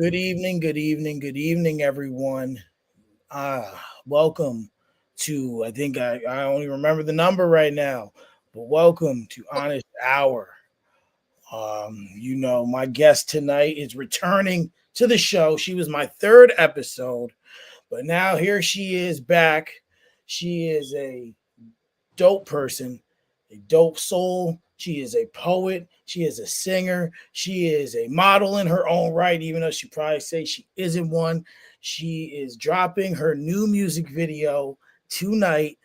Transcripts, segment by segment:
Good evening, good evening, good evening, everyone. Welcome to, I only remember the number right now, but welcome to Honest Hour. My guest tonight is returning to the show. She was my third episode, but now here she is back. She is a dope person, a dope soul. She is a poet. She is a singer. She is a model in her own right, even though she probably say she isn't one. She is dropping her new music video tonight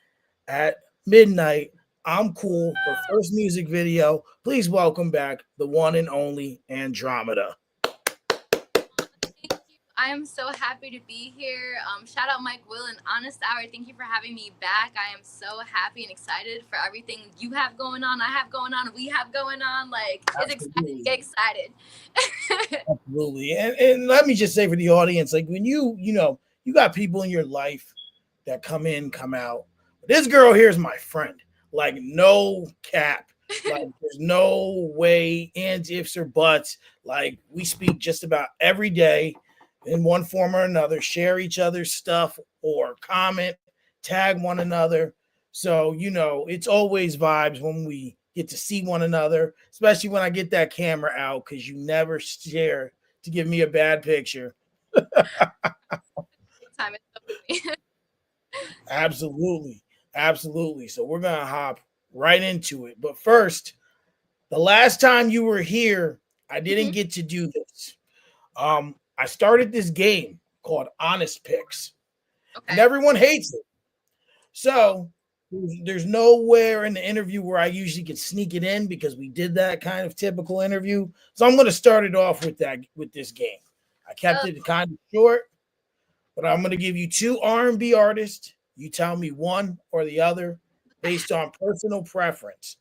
at midnight. I'm cool. Her first music video. Please welcome back the one and only Andromeda. Thank you. I am so happy to be here. Shout out Mike Will and Honest Hour. Thank you for having me back. I am so happy and excited for everything you have going on, I have going on, we have going on. Like, it's exciting. Absolutely. Get excited. Absolutely. And let me just say for the audience, like when you got people in your life that come in, come out. This girl here is my friend. Like no cap. Like there's no way, ands, ifs, or buts. Like we speak just about every day in one form or another, share each other's stuff or comment, tag one another. So, it's always vibes when we get to see one another, especially when I get that camera out because you never share to give me a bad picture. Time is so funny. Absolutely. Absolutely. So we're going to hop right into it. But first, the last time you were here, I didn't Mhm. get to do this. I started this game called Honest Picks, and Okay. everyone hates it. Oh, So there's nowhere in the interview where I usually could sneak it in because we did that kind of typical interview. So I'm going to start it off with this game. I kept uh, it kind of short, but I'm going to give you two R&B artists. You tell me one or the other based on personal preference.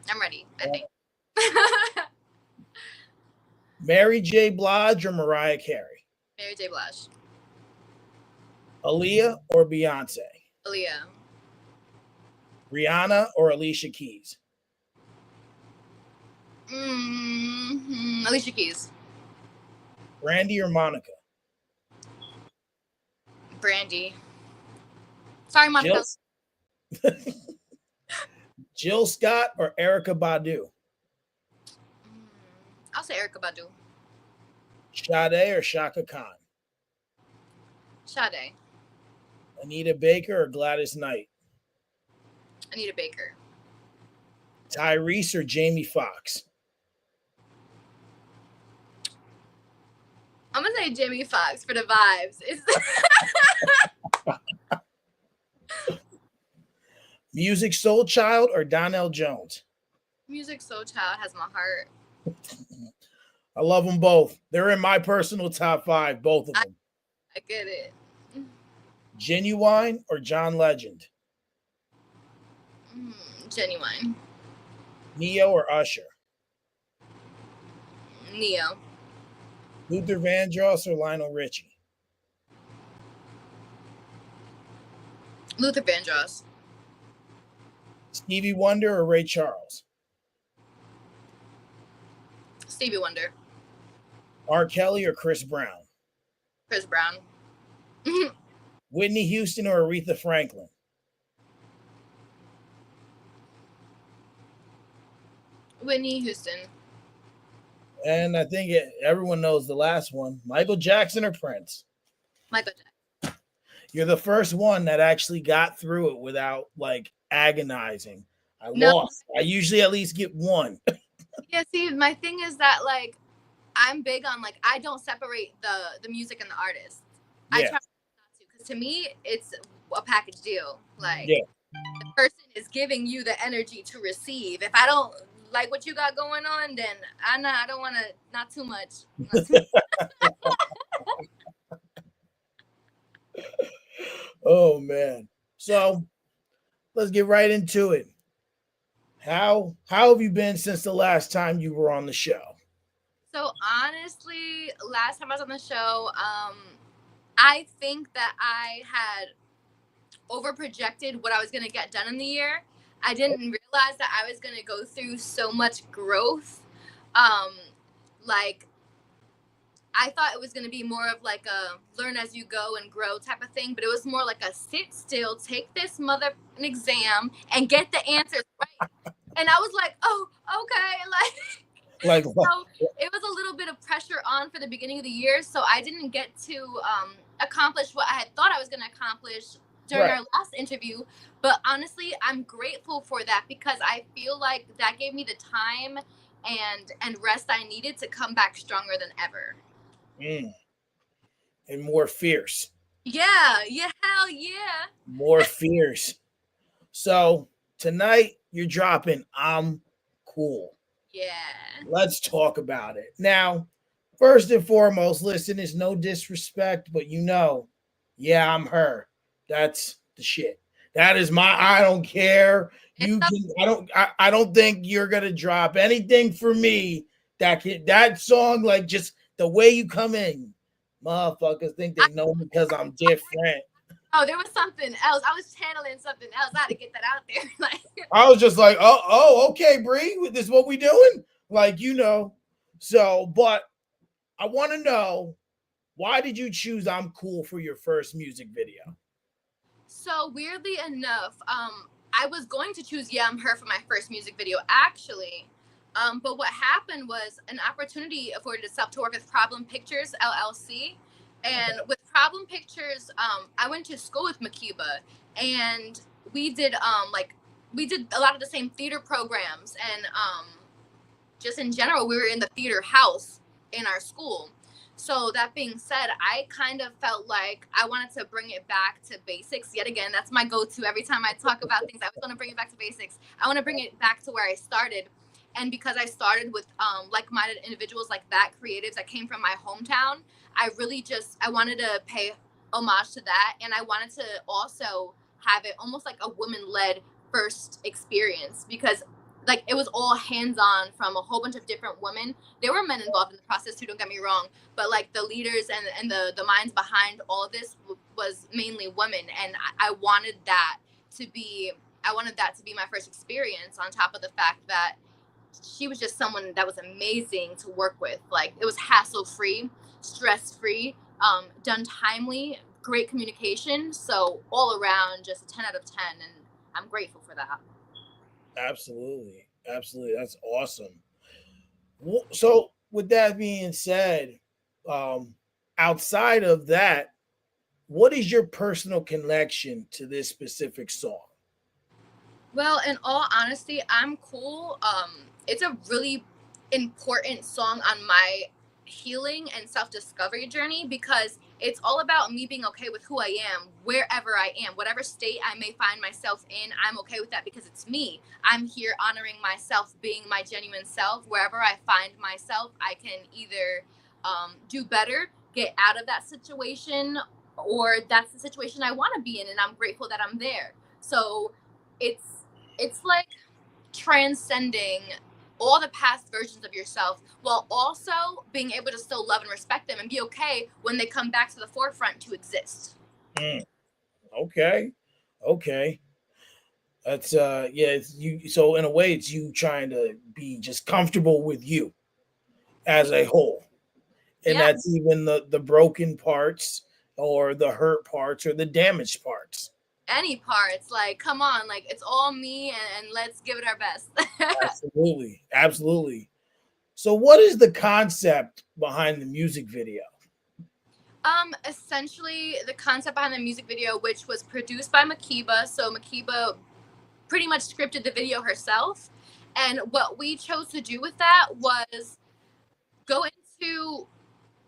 I'm ready, I Uh, think. Mary J. Blige or Mariah Carey? Mary J. Blige. Aaliyah or Beyonce? Aaliyah. Rihanna or Alicia Keys? Alicia Keys. Brandy or Monica? Brandy. Sorry, Jill Monica. Jill Scott or Erica Badu? Mm, I'll say Erica Badu. Sade or Shaka Khan? Sade. Anita Baker or Gladys Knight? Anita Baker. Tyrese or Jamie Foxx? I'm gonna say Jamie Foxx for the vibes. It's Music Soul Child or Donnell Jones? Music Soul Child has my heart. I love them both. They're in my personal top five, both of I, them. I get it. Genuine or John Legend? Genuine. Neo or Usher? Neo. Luther Vandross or Lionel Richie? Luther Vandross. Stevie Wonder or Ray Charles? Stevie Wonder. R. Kelly or Chris Brown? Chris Brown. Whitney Houston or Aretha Franklin? Whitney Houston. And I think everyone knows the last one, Michael Jackson or Prince? Michael Jackson. You're the first one that actually got through it without like agonizing. I No, lost. I usually at least get one. yeah. See, my thing is that like I'm big on like I don't separate the music and the artist. I Yeah, try not to because to me it's a package deal. Like yeah. the person is giving you the energy to receive. If I don't like what you got going on, then I don't want to. Not too much. Not too. Oh man. So let's get right into it. How have you been since the last time you were on the show? So honestly, last time I was on the show, I think that I had over projected what I was gonna get done in the year. I didn't realize that I was gonna go through so much growth. Um, like I thought it was going to be more of like a learn as you go and grow type of thing, but it was more like a sit still, take this mother an exam and get the answers right. And I was like, oh, okay. Like, Like, so it was a little bit of pressure on for the beginning of the year. So I didn't get to accomplish what I had thought I was going to accomplish during right. our last interview. But honestly, I'm grateful for that because I feel like that gave me the time and rest I needed to come back stronger than ever. Mm. And more fierce. Yeah, yeah, hell yeah. More fierce. So tonight you're dropping I'm Cool. Yeah. Let's talk about it. Now, first and foremost, listen, it's no disrespect, but yeah, I'm her. That's the shit. That is my I don't care. It's You up. can I don't think you're gonna drop anything for me that song, like just the way you come in. Motherfuckers think I, they know me because I'm different. oh, there was something else. I was channeling something else. I had to get that out there. Like, I was just like, okay, Bree, this is what we doing? Like, So, but I want to know, why did you choose I'm Cool for your first music video? so weirdly enough, I was going to choose Yeah I'm Her for my first music video, actually. But what happened was an opportunity afforded itself to work with Problem Pictures LLC. And with Problem Pictures, I went to school with Makiba, and we did we did a lot of the same theater programs, and just in general, we were in the theater house in our school. So that being said, I kind of felt like I wanted to bring it back to basics. Yet again, that's my go-to every time I talk about things. I always want to bring it back to basics. I want to bring it back to where I started. And because I started with like-minded individuals like that, creatives that came from my hometown, I wanted to pay homage to that, and I wanted to also have it almost like a woman-led first experience, because like it was all hands on from a whole bunch of different women. There were men involved in the process too, don't get me wrong, but like the leaders and the minds behind all of this was mainly women, and I wanted that to be my first experience, on top of the fact that she was just someone that was amazing to work with. Like, it was hassle free, stress free, done timely, great communication. So all around, just a 10 out of 10, and I'm grateful for that. Absolutely. Absolutely. That's awesome. So, with that being said, um, outside of that, what is your personal connection to this specific song? Well, in all honesty, I'm cool. It's a really important song on my healing and self discovery journey, because it's all about me being okay with who I am, wherever I am, whatever state I may find myself in. I'm okay with that because it's me. I'm here honoring myself, being my genuine self. Wherever I find myself, I can either do better, get out of that situation, or that's the situation I want to be in, and I'm grateful that I'm there. So it's it's like transcending all the past versions of yourself, while also being able to still love and respect them and be okay when they come back to the forefront to exist. Mm, okay. Okay. That's yeah, it's you, so in a way it's you trying to be just comfortable with you as a whole. And Yeah, that's even the broken parts or the hurt parts or the damaged parts. any parts, like, come on, like, it's all me, and let's give it our best. Absolutely. Absolutely. So what is the concept behind the music video? Essentially, the concept behind the music video, which was produced by Makiba, so Makiba pretty much scripted the video herself. And what we chose to do with that was go into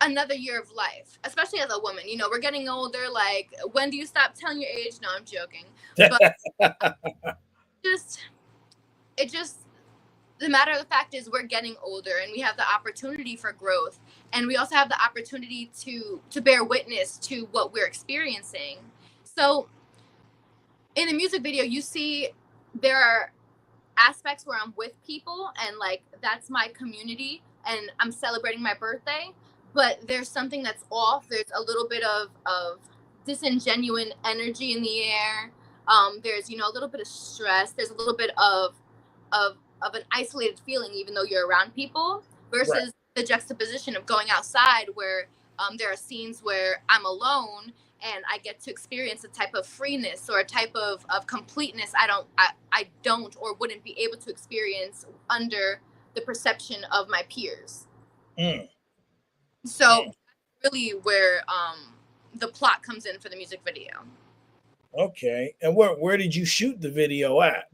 another year of life, especially as a woman. You know, we're getting older. Like, when do you stop telling your age? No, I'm joking. But just, it just, the matter of the fact is, we're getting older, and we have the opportunity for growth. And we also have the opportunity to bear witness to what we're experiencing. So in the music video, you see there are aspects where I'm with people, and like that's my community, and I'm celebrating my birthday. But there's something that's off. There's a little bit of disingenuine energy in the air. There's, a little bit of stress. There's a little bit of of an isolated feeling, even though you're around people. Right. Versus the juxtaposition of going outside where there are scenes where I'm alone and I get to experience a type of freeness or a type of completeness I don't or wouldn't be able to experience under the perception of my peers. Mm. So that's really where the plot comes in for the music video. Okay. And where did you shoot the video at?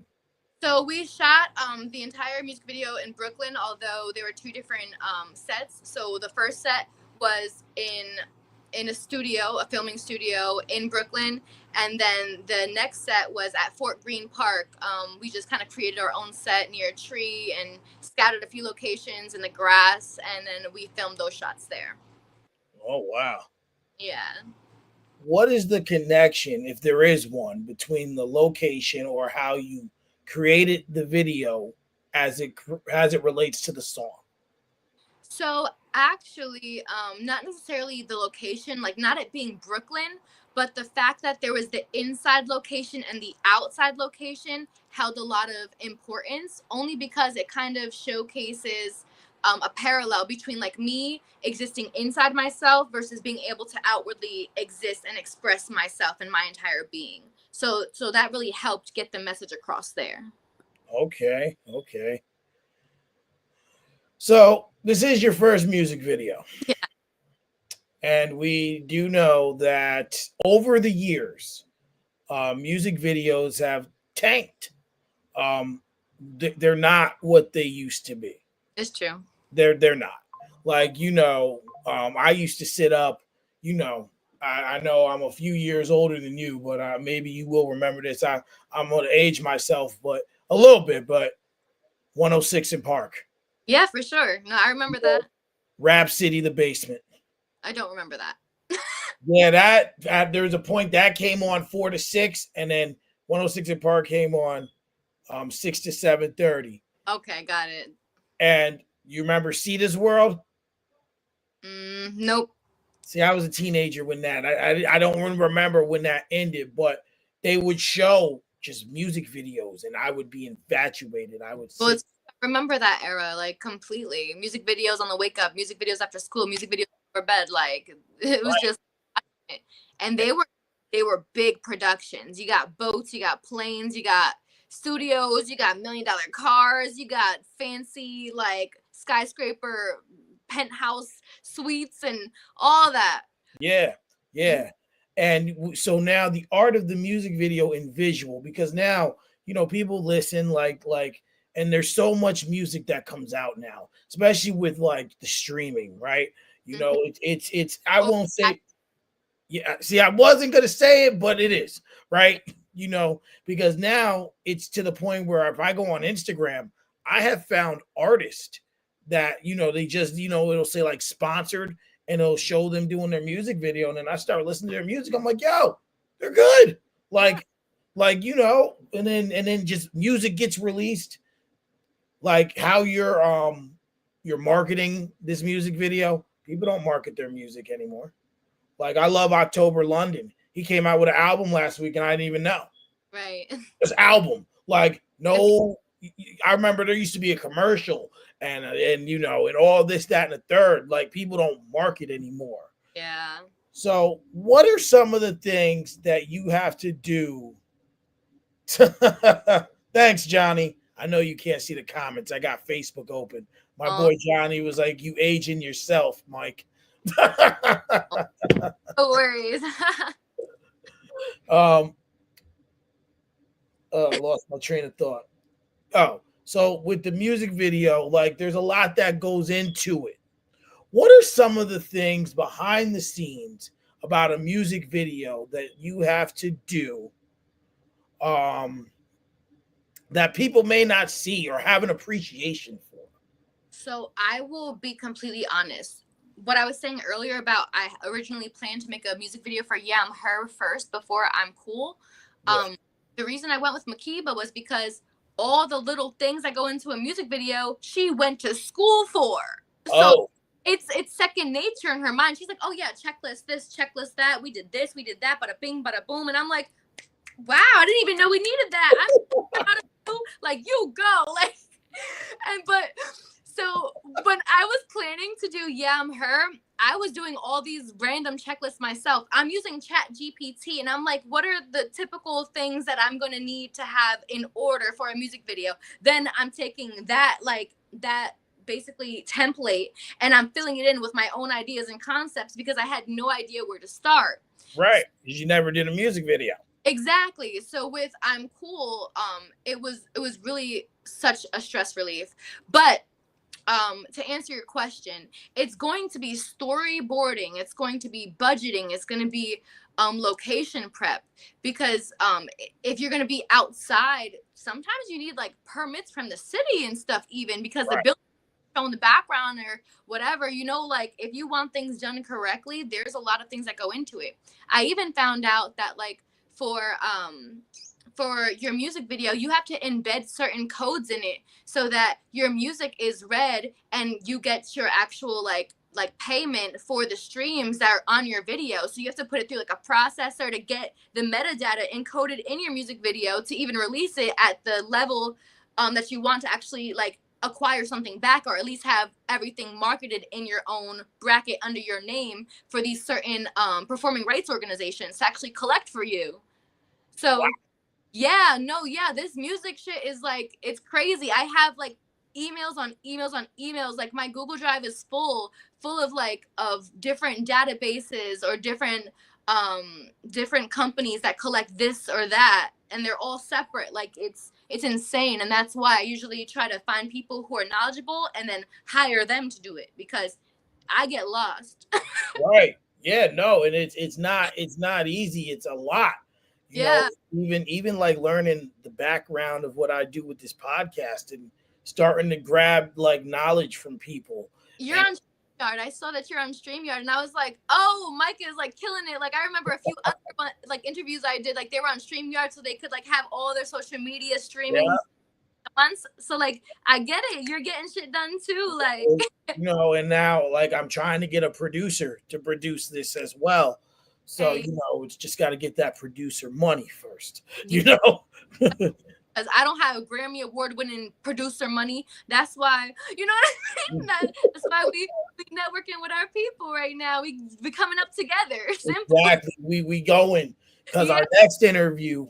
So we shot the entire music video in Brooklyn, although there were two different sets. So the first set was in a studio, a filming studio in Brooklyn, and then the next set was at Fort Greene Park. We just kind of created our own set near a tree and scattered a few locations in the grass, and then we filmed those shots there. Oh wow. Yeah. What is the connection, if there is one, between the location or how you created the video as it relates to the song? So actually, not necessarily the location, like not it being Brooklyn, but the fact that there was the inside location and the outside location held a lot of importance, only because it kind of showcases a parallel between like me existing inside myself versus being able to outwardly exist and express myself and my entire being. So that really helped get the message across there. Okay, okay. So this is your first music video. Yeah. And we do know that over the years, music videos have tanked. They're not what they used to be. It's true. They're not. Like, I used to sit up, I know I'm a few years older than you, but maybe you will remember this. I'm going to age myself, but a little bit, but 106 in Park. Yeah, for sure. No, I remember that. Rap City, The Basement. I don't remember that. Yeah, that there was a point that came on 4 to 6, and then 106 in Park came on 6 to 7:30. Okay, got it. And you remember Cedar's World? Nope. See, I was a teenager when that. I don't remember when that ended, but they would show just music videos, and I would be infatuated. I would. Well, remember that era, like completely. Music videos on the wake up, music videos after school, music videos for bed. Like it was just, and they were big productions. You got boats, you got planes, you got studios, you got $1 million cars, you got fancy like skyscraper penthouse suites and all that. Yeah. And so now the art of the music video in visual, because now people listen like and there's so much music that comes out now, especially with like the streaming, right? It's I won't say, yeah, see, I wasn't gonna say it, but it is, right? Because now it's to the point where if I go on Instagram, I have found artists that they just it'll say like sponsored, and it'll show them doing their music video, and then I start listening to their music. I'm like, yo, they're good. Like and then just music gets released. Like how you're marketing this music video. People don't market their music anymore. Like I love October London. He came out with an album last week, and I didn't even know. Right. This album, like no. I remember there used to be a commercial and all this, that, and the third. Like people don't market anymore. Yeah. So what are some of the things that you have to do? Thanks, Johnny. I know you can't see the comments. I got Facebook open. My boy Johnny was like, "You aging yourself, Mike." No worries. Lost my train of thought. Oh, so with the music video, like there's a lot that goes into it. What are some of the things behind the scenes about a music video that you have to do that people may not see or have an appreciation for? So I will be completely honest. What I was saying earlier about I originally planned to make a music video for Yeah, I'm Her first before I'm Cool. Yeah. The reason I went with Makiba was because all the little things that go into a music video, she went to school for. So it's second nature in her mind. She's like, oh yeah, checklist this, checklist that. We did this, we did that, bada bing, bada boom. And I'm like, wow, I didn't even know we needed that. I'm like, you go. Like, but So when I was planning to do Yeah, I'm Her, I was doing all these random checklists myself. I'm using Chat GPT and I'm like, what are the typical things that I'm gonna need to have in order for a music video? Then I'm taking that that basically template and I'm filling it in with my own ideas and concepts because I had no idea where to start. Right. Because you never did a music video. Exactly. So with I'm Cool, it was really such a stress relief. But to answer your question, it's going to be storyboarding, it's going to be budgeting, it's going to be location prep because if you're going to be outside, sometimes you need like permits from the city and stuff, even because the Right. building in the background or whatever, like if you want things done correctly, there's a lot of things that go into it. I even found out that like for your music video, you have to embed certain codes in it so that your music is read and you get your actual like payment for the streams that are on your video. So you have to put it through like a processor to get the metadata encoded in your music video to even release it at the level that you want to actually like acquire something back, or at least have everything marketed in your own bracket under your name for these certain performing rights organizations to actually collect for you. Wow. So yeah, no, yeah, this music shit is like, it's crazy. I have like emails on emails on emails. Like my Google Drive is full of like of different databases or different companies that collect this or that, and they're all separate. Like it's insane, and that's why I usually try to find people who are knowledgeable and then hire them to do it because I get lost. Right. Yeah, no, and it's not easy. It's a lot. You know, Yeah. even like learning the background of what I do with this podcast and starting to grab like knowledge from people. You're And on StreamYard. I saw that you're on StreamYard, and I was like, "Oh, Mike is like killing it." Like I remember a few other like interviews I did, like they were on StreamYard, so they could like have all their social media streaming yeah, at once. So like, I get it. You're getting shit done too. Like, and now like I'm trying to get a producer to produce this as well. So, hey, it's just got to get that producer money first, yeah, you know? because I don't have Grammy award winning producer money. That's why, you know what I mean? That's why we networking with our people right now. We coming up together. Simple. Exactly. We going because Yeah. our next interview,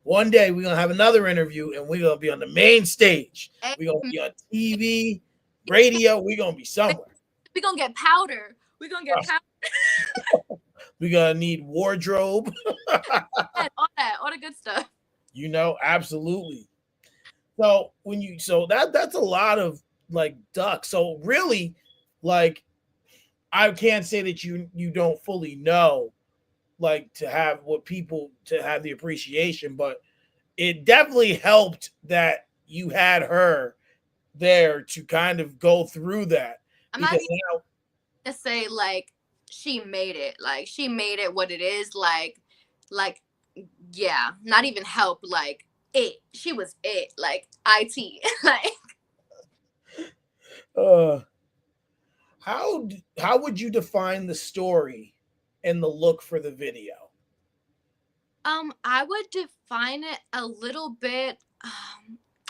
one day we're gonna have another interview and we're gonna be on the main stage. We're gonna be on TV, radio, we're gonna be somewhere. We gonna get powder. We gonna get powder. We're gonna need wardrobe. All the good stuff. Absolutely. So that's a lot of like ducks. So really, like I can't say that you don't fully know like to have what people to have the appreciation, but it definitely helped that you had her there to kind of go through that I'm not because even now gonna say like she made it. Like she made it what it is. Like yeah, not even help. Like it. She was it. Like it. Like uh how would you define the story and the look for the video? I would define it a little bit.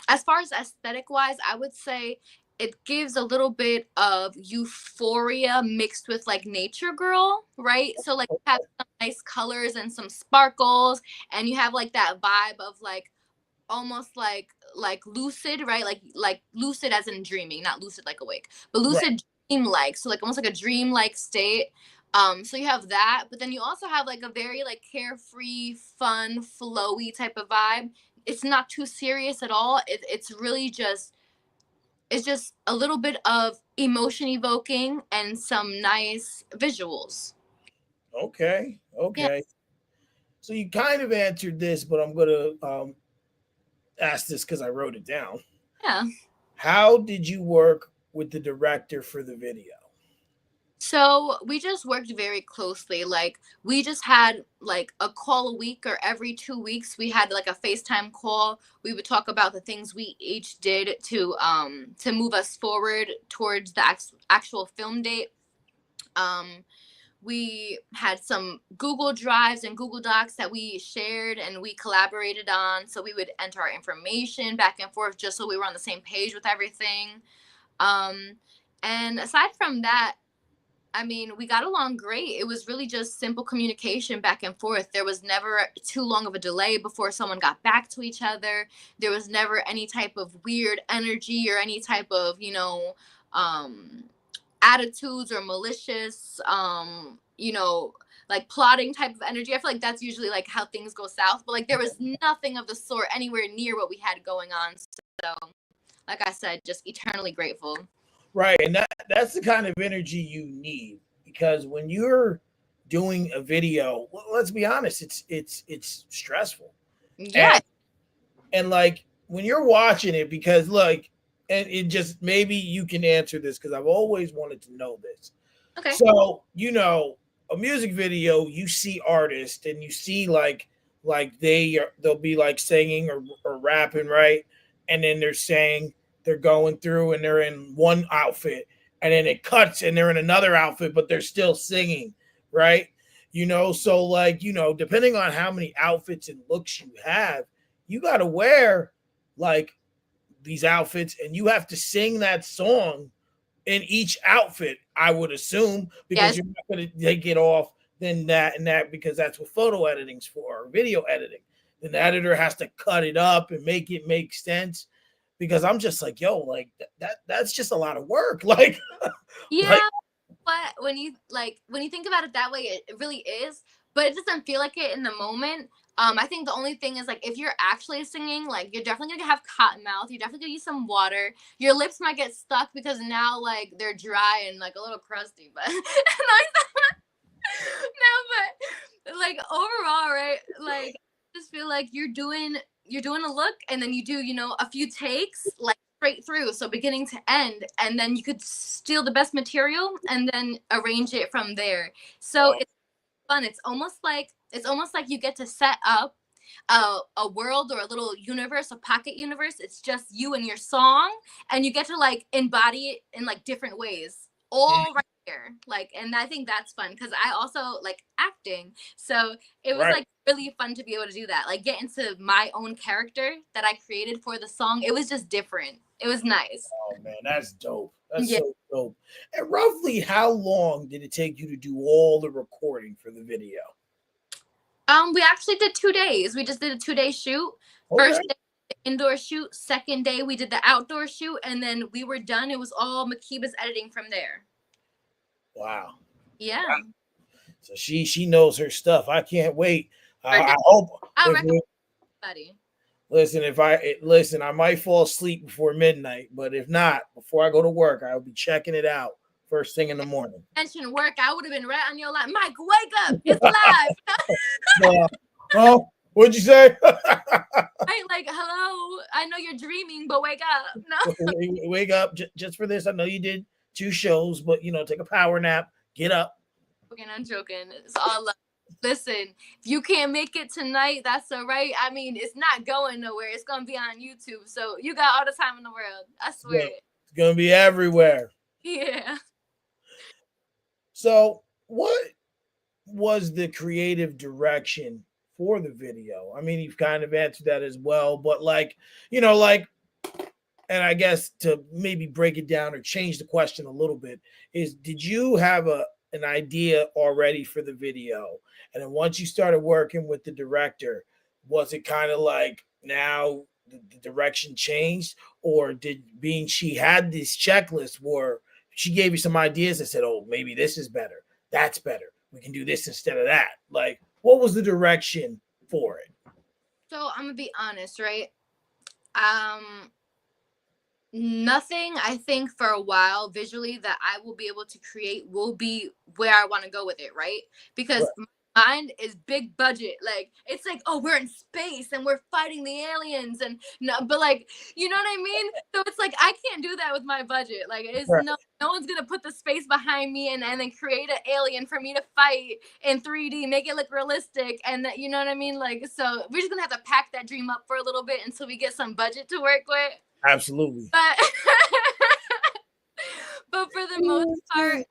As far as aesthetic wise, I would say it gives a little bit of euphoria mixed with like nature girl, right? So like you have some nice colors and some sparkles, and you have like that vibe of like almost like lucid, right? Like lucid as in dreaming, not lucid like awake, but Right. lucid dream like. So like almost like a dream like state. So you have that, but then you also have like a very like carefree, fun, flowy type of vibe. It's not too serious at all. It's really just it's just a little bit of emotion evoking and some nice visuals. Okay. Yeah, Okay. So you kind of answered this, but I'm gonna ask this because I wrote it down. yeah. How did you work with the director for the video? So we just worked very closely. Like we just had like a call a week, or every 2 weeks we had like a FaceTime call. We would talk about the things we each did to move us forward towards the actual film date. Um we had some Google Drives and Google Docs that we shared and we collaborated on. So we would enter our information back and forth just so we were on the same page with everything. And aside from that, I mean, we got along great. It was really just simple communication back and forth. There was never too long of a delay before someone got back to each other. There was never any type of weird energy or any type of, um, attitudes or malicious, like plotting type of energy. I feel like that's usually like how things go south. But like there was nothing of the sort anywhere near what we had going on. So, like I said, just eternally grateful. Right, and that's the kind of energy you need, because when you're doing a video, let's be honest, it's stressful. Yeah. And like when you're watching it, because like, and it just, maybe you can answer this because I've always wanted to know this. Okay. So, a music video, you see artists and you see like they'll be like singing or rapping, right? And then they're saying they're going through and they're in one outfit, and then it cuts and they're in another outfit, but they're still singing, right? So like, depending on how many outfits and looks you have, you got to wear like these outfits and you have to sing that song in each outfit, I would assume, because Yes. you're not going to take it off then that and that, because that's what photo editing's for, or video editing. Then the editor has to cut it up and make it make sense, because I'm just like, yo, like that's just a lot of work. Like, Yeah. like But when you think about it that way, it really is. But it doesn't feel like it in the moment. I think the only thing is like if you're actually singing, like you're definitely gonna have cotton mouth. You're definitely gonna use some water. Your lips might get stuck because now like they're dry and like a little crusty. But no, but like overall, right? Like I just feel like you're doing a look, and then you do a few takes like straight through, so beginning to end, and then you could steal the best material and then arrange it from there. So wow, it's fun. It's almost like you get to set up a world or a little universe, a pocket universe. It's just you and your song, and you get to like embody it in like different ways, all right here. Like, and I think that's fun because I also like acting, so it was right. like really fun to be able to do that. Like, get into my own character that I created for the song. It was just different. It was nice. Oh man, that's dope. That's Yeah. so dope. And roughly, how long did it take you to do all the recording for the video? We actually did 2 days. We just did a 2 day shoot. Okay. First day, the indoor shoot. Second day, we did the outdoor shoot, and then we were done. It was all Makiba's editing from there. Wow. Yeah. So she knows her stuff. I can't wait. Or I hope I if recommend anybody. listen, listen, I might fall asleep before midnight, but if not, before I go to work, I'll be checking it out first thing in the morning. Mention work, I would have been right on your line. Mike, wake up! It's live. Oh, what'd you say? Right? Like, hello. I know you're dreaming, but wake up. No. Wake up just for this. I know you did 2 shows, but take a power nap. Get up. Okay, I'm joking. It's all love. Listen, if you can't make it tonight, that's all right. I mean, it's not going nowhere. It's gonna be on YouTube, so you got all the time in the world. I swear. It's gonna be everywhere. Yeah. So, what was the creative direction for the video? I mean, you've kind of answered that as well, but like, and I guess to maybe break it down or change the question a little bit is, did you have an idea already for the video? And then once you started working with the director, was it kind of like now the direction changed, or did being she had this checklist where she gave you some ideas and said, "Oh, maybe this is better. That's better. We can do this instead of that." Like, what was the direction for it? So I'm gonna be honest, right? Um, Nothing I think for a while visually that I will be able to create will be where I want to go with it, right? Because Right. my mind is big budget. Like it's like, oh, we're in space and we're fighting the aliens and no, but like, you know what I mean? So it's like I can't do that with my budget. Like it's Right. no one's gonna put the space behind me and then create an alien for me to fight in 3D, make it look realistic, and that you know what I mean? Like so we're just gonna have to pack that dream up for a little bit until we get some budget to work with. Absolutely. But but for the most part,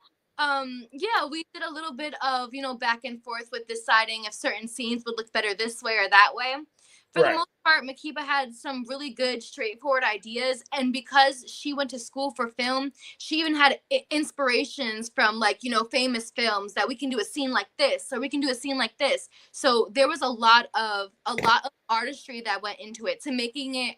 yeah, we did a little bit of back and forth with deciding if certain scenes would look better this way or that way. for the Right. most part, Makiba had some really good, straightforward ideas. And because she went to school for film, she even had inspirations from, like, famous films, that we can do a scene like this, or we can do a scene like this. So there was a lot of artistry that went into it, to making it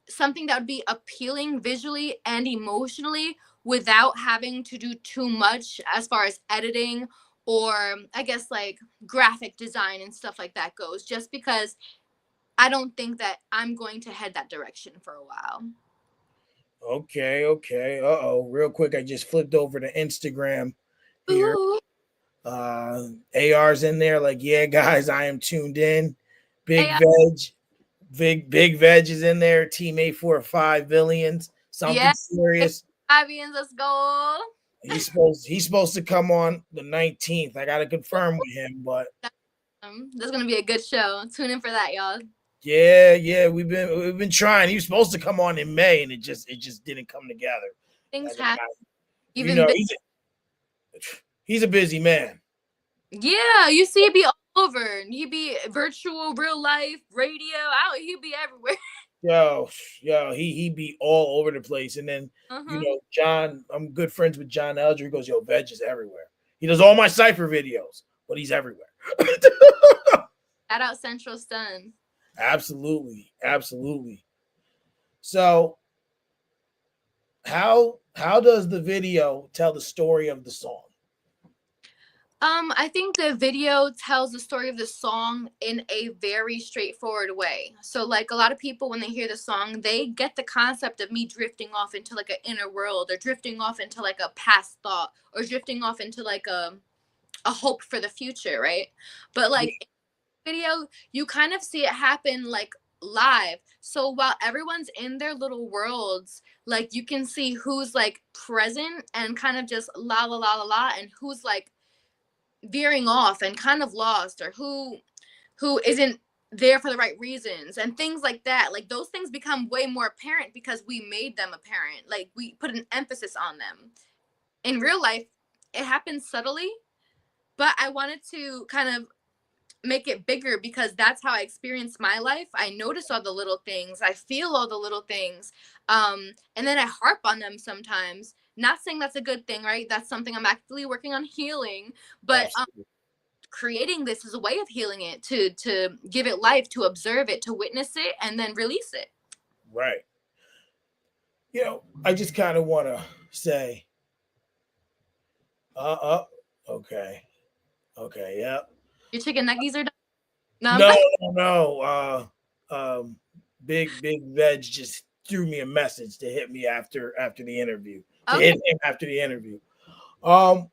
something that would be appealing visually and emotionally, without having to do too much as far as editing, or I guess like graphic design and stuff like that goes, just because I don't think that I'm going to head that direction for a while. Okay, okay. Uh-oh. Real quick, I just flipped over to Instagram here. Ooh. AR's in there, like, yeah, guys, I am tuned in. Hey, Big Veg, Big Veg is in there. Team 845 Billions. Something yeah, serious. Fabians, let's go. He's supposed to come on the 19th. I gotta confirm with him, but That's gonna be a good show. Tune in for that, y'all. yeah, we've been trying. He was supposed to come on in May, and it just didn't come together. Things And the happen. guy, Even big. he's a busy man. Yeah, you see it be all over. He be virtual, real life, radio. Out. He be everywhere. Yo, he be all over the place. And then Uh huh. John, I'm good friends with John Elger. He goes, yo, Veg is everywhere. He does all my cipher videos, but he's everywhere. Shout out Central Sun. Absolutely, absolutely. So how does the video tell the story of the song? I think the video tells the story of the song in a very straightforward way. So, like, a lot of people, when they hear the song, they get the concept of me drifting off into like an inner world, or drifting off into like a past thought, or drifting off into like a hope for the future, right? But like in the video, you kind of see it happen like live. So while everyone's in their little worlds, like you can see who's like present and kind of just la la la la la, and who's like veering off and kind of lost, or who isn't there for the right reasons, and things like that. Like those things become way more apparent because we made them apparent, like we put an emphasis on them. In real life, it happens subtly, but I wanted to kind of make it bigger, because that's how I experience my life. I notice all the little things, I feel all the little things, and then I harp on them sometimes. Not saying that's a good thing, right? That's something I'm actively working on healing. But Absolutely. creating this is a way of healing it, to give it life, to observe it, to witness it, and then release it. Right. I just kind of want to say, uh, okay, okay, yeah. Your chicken nuggies are done. No, I'm No, playing. no, no. Big Veg just threw me a message to hit me after the interview. To Okay. hit him after the interview. Um,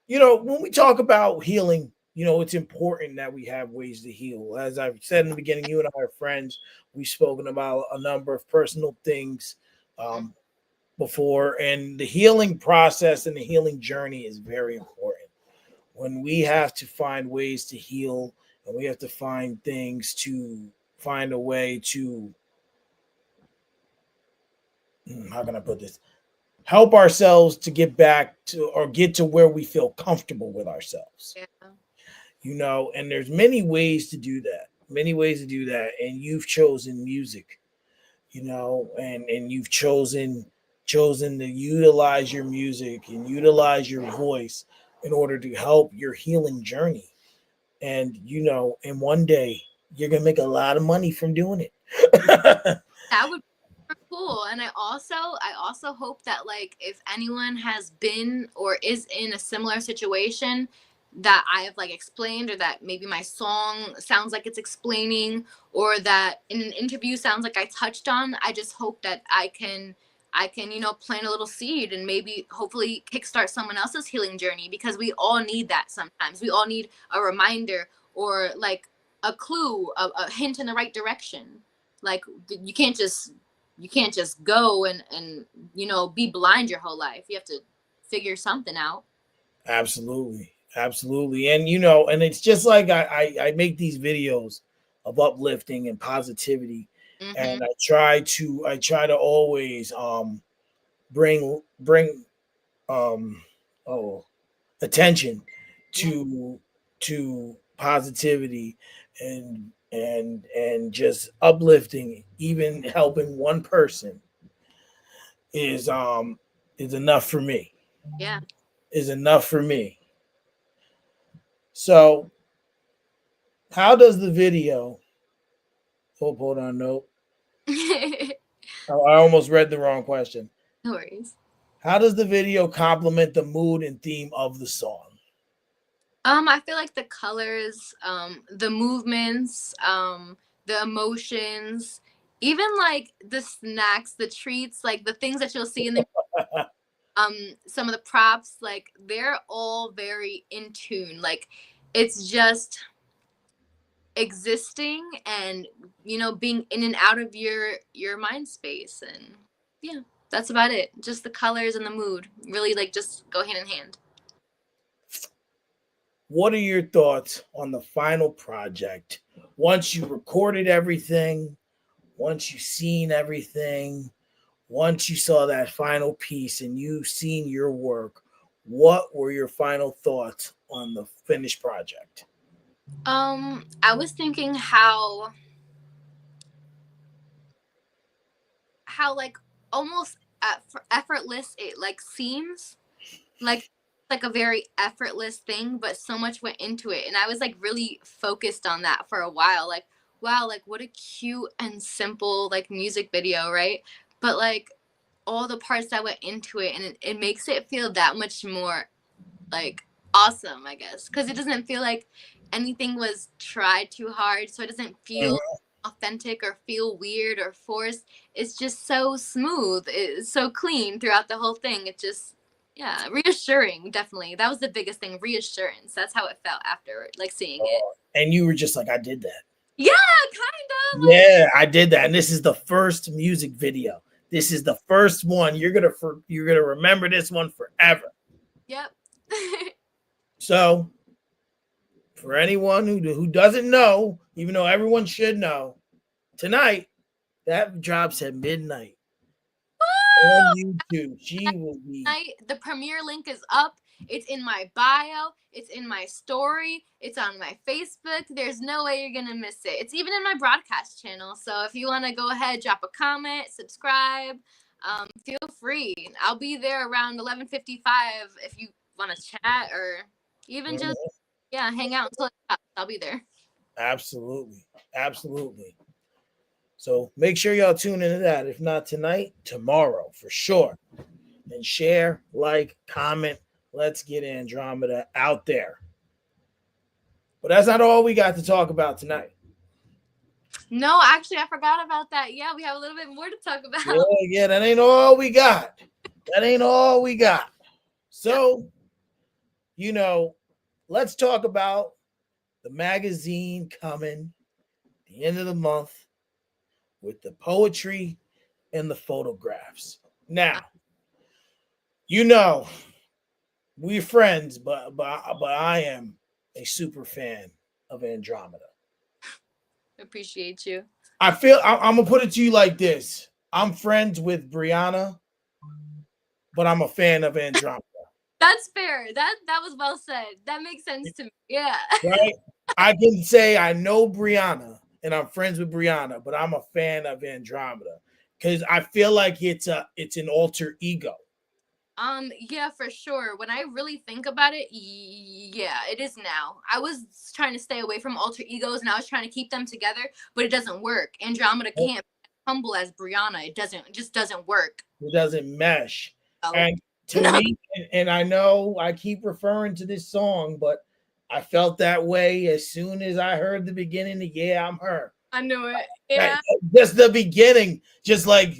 when we talk about healing, it's important that we have ways to heal. As I've said in the beginning, you and I are friends. We've spoken about a number of personal things um, before, and the healing process and the healing journey is very important. When we have to find ways to heal, and we have to find things to find a way to, how can I put this? Help ourselves to get back to, or get to where we feel comfortable with ourselves. Yeah. And there's many ways to do that. Many ways to do that. And you've chosen music, and you've chosen to utilize your music and utilize your voice in order to help your healing journey. And one day you're gonna make a lot of money from doing it. That would be super cool. And I also hope that, like, if anyone has been or is in a similar situation that I have like explained, or that maybe my song sounds like it's explaining, or that in an interview sounds like I touched on, I just hope that I can plant a little seed, and maybe hopefully kickstart someone else's healing journey, because we all need that sometimes. We all need a reminder, or like a clue, a hint in the right direction. Like you can't just go and be blind your whole life. You have to figure something out. Absolutely, absolutely. And it's just like I make these videos of uplifting and positivity, Mm-hmm. and I try to always bring um oh attention Yeah. to positivity, and and just uplifting, even helping one person is enough for me. Yeah. Is enough for me. So how does the video? Oh, hold on, no, No I almost read the wrong question. worries. How does the video complement the mood and theme of the song? I feel like the colors, the movements, the emotions, even like the snacks, the treats, like the things that you'll see in the some of the props, like they're all very in tune. Like it's just existing and being in and out of your mind space, and yeah, that's about it. Just the colors and the mood really like just go hand in hand. What are your thoughts on the final project? Once you recorded everything, once you seen everything, once you saw that final piece and you seen your work, what were your final thoughts on the finished project? I was thinking how like almost effortless it like seems, like a very effortless thing, but so much went into it, and I was like really focused on that for a while. Like, wow, like what a cute and simple like music video, right? But like all the parts that went into it, and it makes it feel that much more like awesome, I guess, because it doesn't feel like anything was tried too hard, so it doesn't feel Mhm. authentic or feel weird or forced. It's just so smooth, it's so clean throughout the whole thing. It just, yeah, reassuring. Definitely, that was the biggest thing, reassurance. That's how it felt after like seeing it. And you were just like, I did that. Yeah, kind of like, Yeah, I did that. And this is the first music video. This is the first one. You're gonna remember this one forever. yep. So for anyone who doesn't know, even though everyone should know, tonight that drops at midnight on YouTube. She will be. Night. The premiere link is up. It's in my bio. It's in my story. It's on my Facebook. There's no way you're gonna miss it. It's even in my broadcast channel. So if you want to go ahead, drop a comment, subscribe. Feel free. I'll be there around 11:55 if you want to chat or even just yeah hang out until it stops. I'll be there. Absolutely. Absolutely. So make sure y'all tune into that. If not tonight, tomorrow for sure. And share, like, comment. Let's get Andromeda out there. But that's not all we got to talk about tonight. No, actually, I forgot about that. Yeah, we have a little bit more to talk Yeah, about. yeah, that ain't all we got. That ain't all we got. So, you know, let's talk about the magazine coming the end of the month with the poetry and the photographs. Now, you know, we're friends, but I am a super fan of Andromeda. Appreciate you. I'm gonna put it to you like this: I'm friends with Brianna, but I'm a fan of Andromeda. That's fair. That was well said. That makes sense to me. Yeah. Right? I can say I know Brianna and I'm friends with Brianna, but I'm a fan of Andromeda because I feel like it's an alter ego. Yeah, for sure. When I really think about it, yeah, it is now. I was trying to stay away from alter egos and I was trying to keep them together, but it doesn't work. Andromeda can't be as humble as Brianna. It just doesn't work. It doesn't mesh. Oh, And to me, and I know I keep referring to this song, but I felt that way as soon as I heard the beginning of Yeah, I'm Her. I knew it. That, Yeah. just the beginning, just like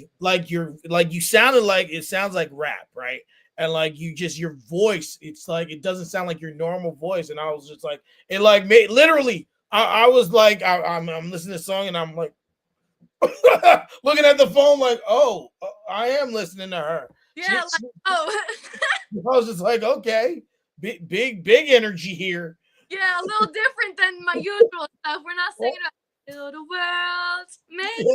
you sounded like it sounds like rap, right? And like you just your voice, it's like it doesn't sound like your normal voice. And I was just like, it like made literally. I was like, I'm listening to the song and I'm like looking at the phone, like, oh, I am listening to her. Yeah, like, oh. I was just like, okay, big energy here. Yeah, a little different than my usual stuff. We're not singing about "Build a world, make."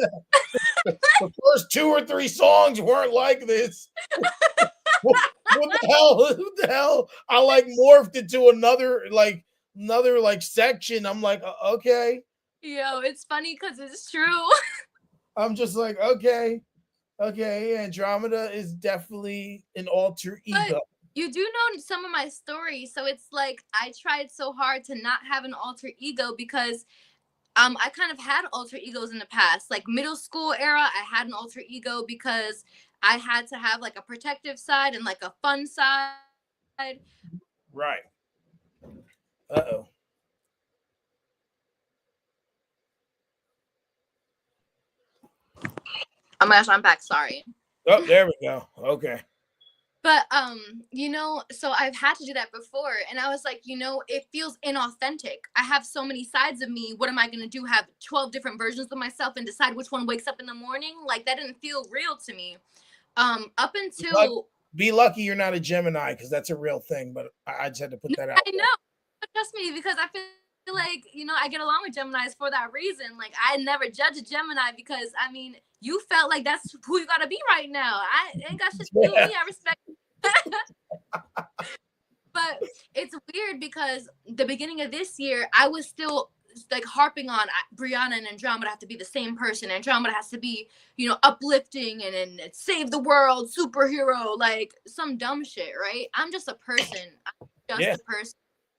The first two or three songs weren't like this. What the hell? What the hell? I like morphed into another like section. I'm like, okay, Yo, it's funny because it's true. I'm just like, okay, okay, Andromeda is definitely an alter But ego. you do know some of my stories, so it's like I tried so hard to not have an alter ego because I kind of had alter egos in the past. Like middle school era, I had an alter ego because I had to have like a protective side and like a fun side. Right. Uh oh. Oh my gosh, I'm back. Sorry. Oh, there we go. Okay. But so I've had to do that before, and I was like, it feels inauthentic. I have so many sides of me. What am I gonna do? Have 12 different versions of myself and decide which one wakes up in the morning? Like that didn't feel real to me. Up Luck, until be lucky you're not a Gemini because that's a real thing. But I just had to put that out I there. know, trust me, because I feel like I get along with Gemini's for that reason. Like I never judge a Gemini because I mean you felt like that's who you gotta be right now. I ain't got shit to do with Yeah. me. I respect. But it's weird because the beginning of this year, I was still like harping on Brianna and Andromeda have to be the same person. Andromeda has to be, uplifting and save the world, superhero, like some dumb shit, right? I'm just a person. I'm just Yeah. a person.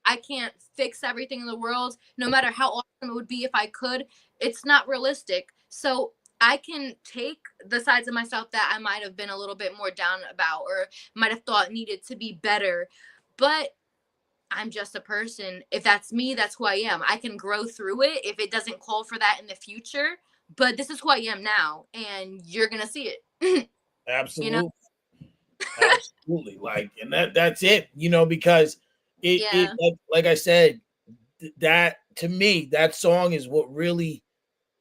I can't fix everything in the world, no matter how awesome it would be if I could. It's not realistic. So I can take the sides of myself that I might have been a little bit more down about or might have thought needed to be better, but I'm just a person. If that's me, that's who I am. I can grow through it if it doesn't call for that in the future. But this is who I am now, and you're gonna see it. you know? Absolutely. Absolutely. Like, and that's it. Because it Yeah. like I said, that to me, that song is what really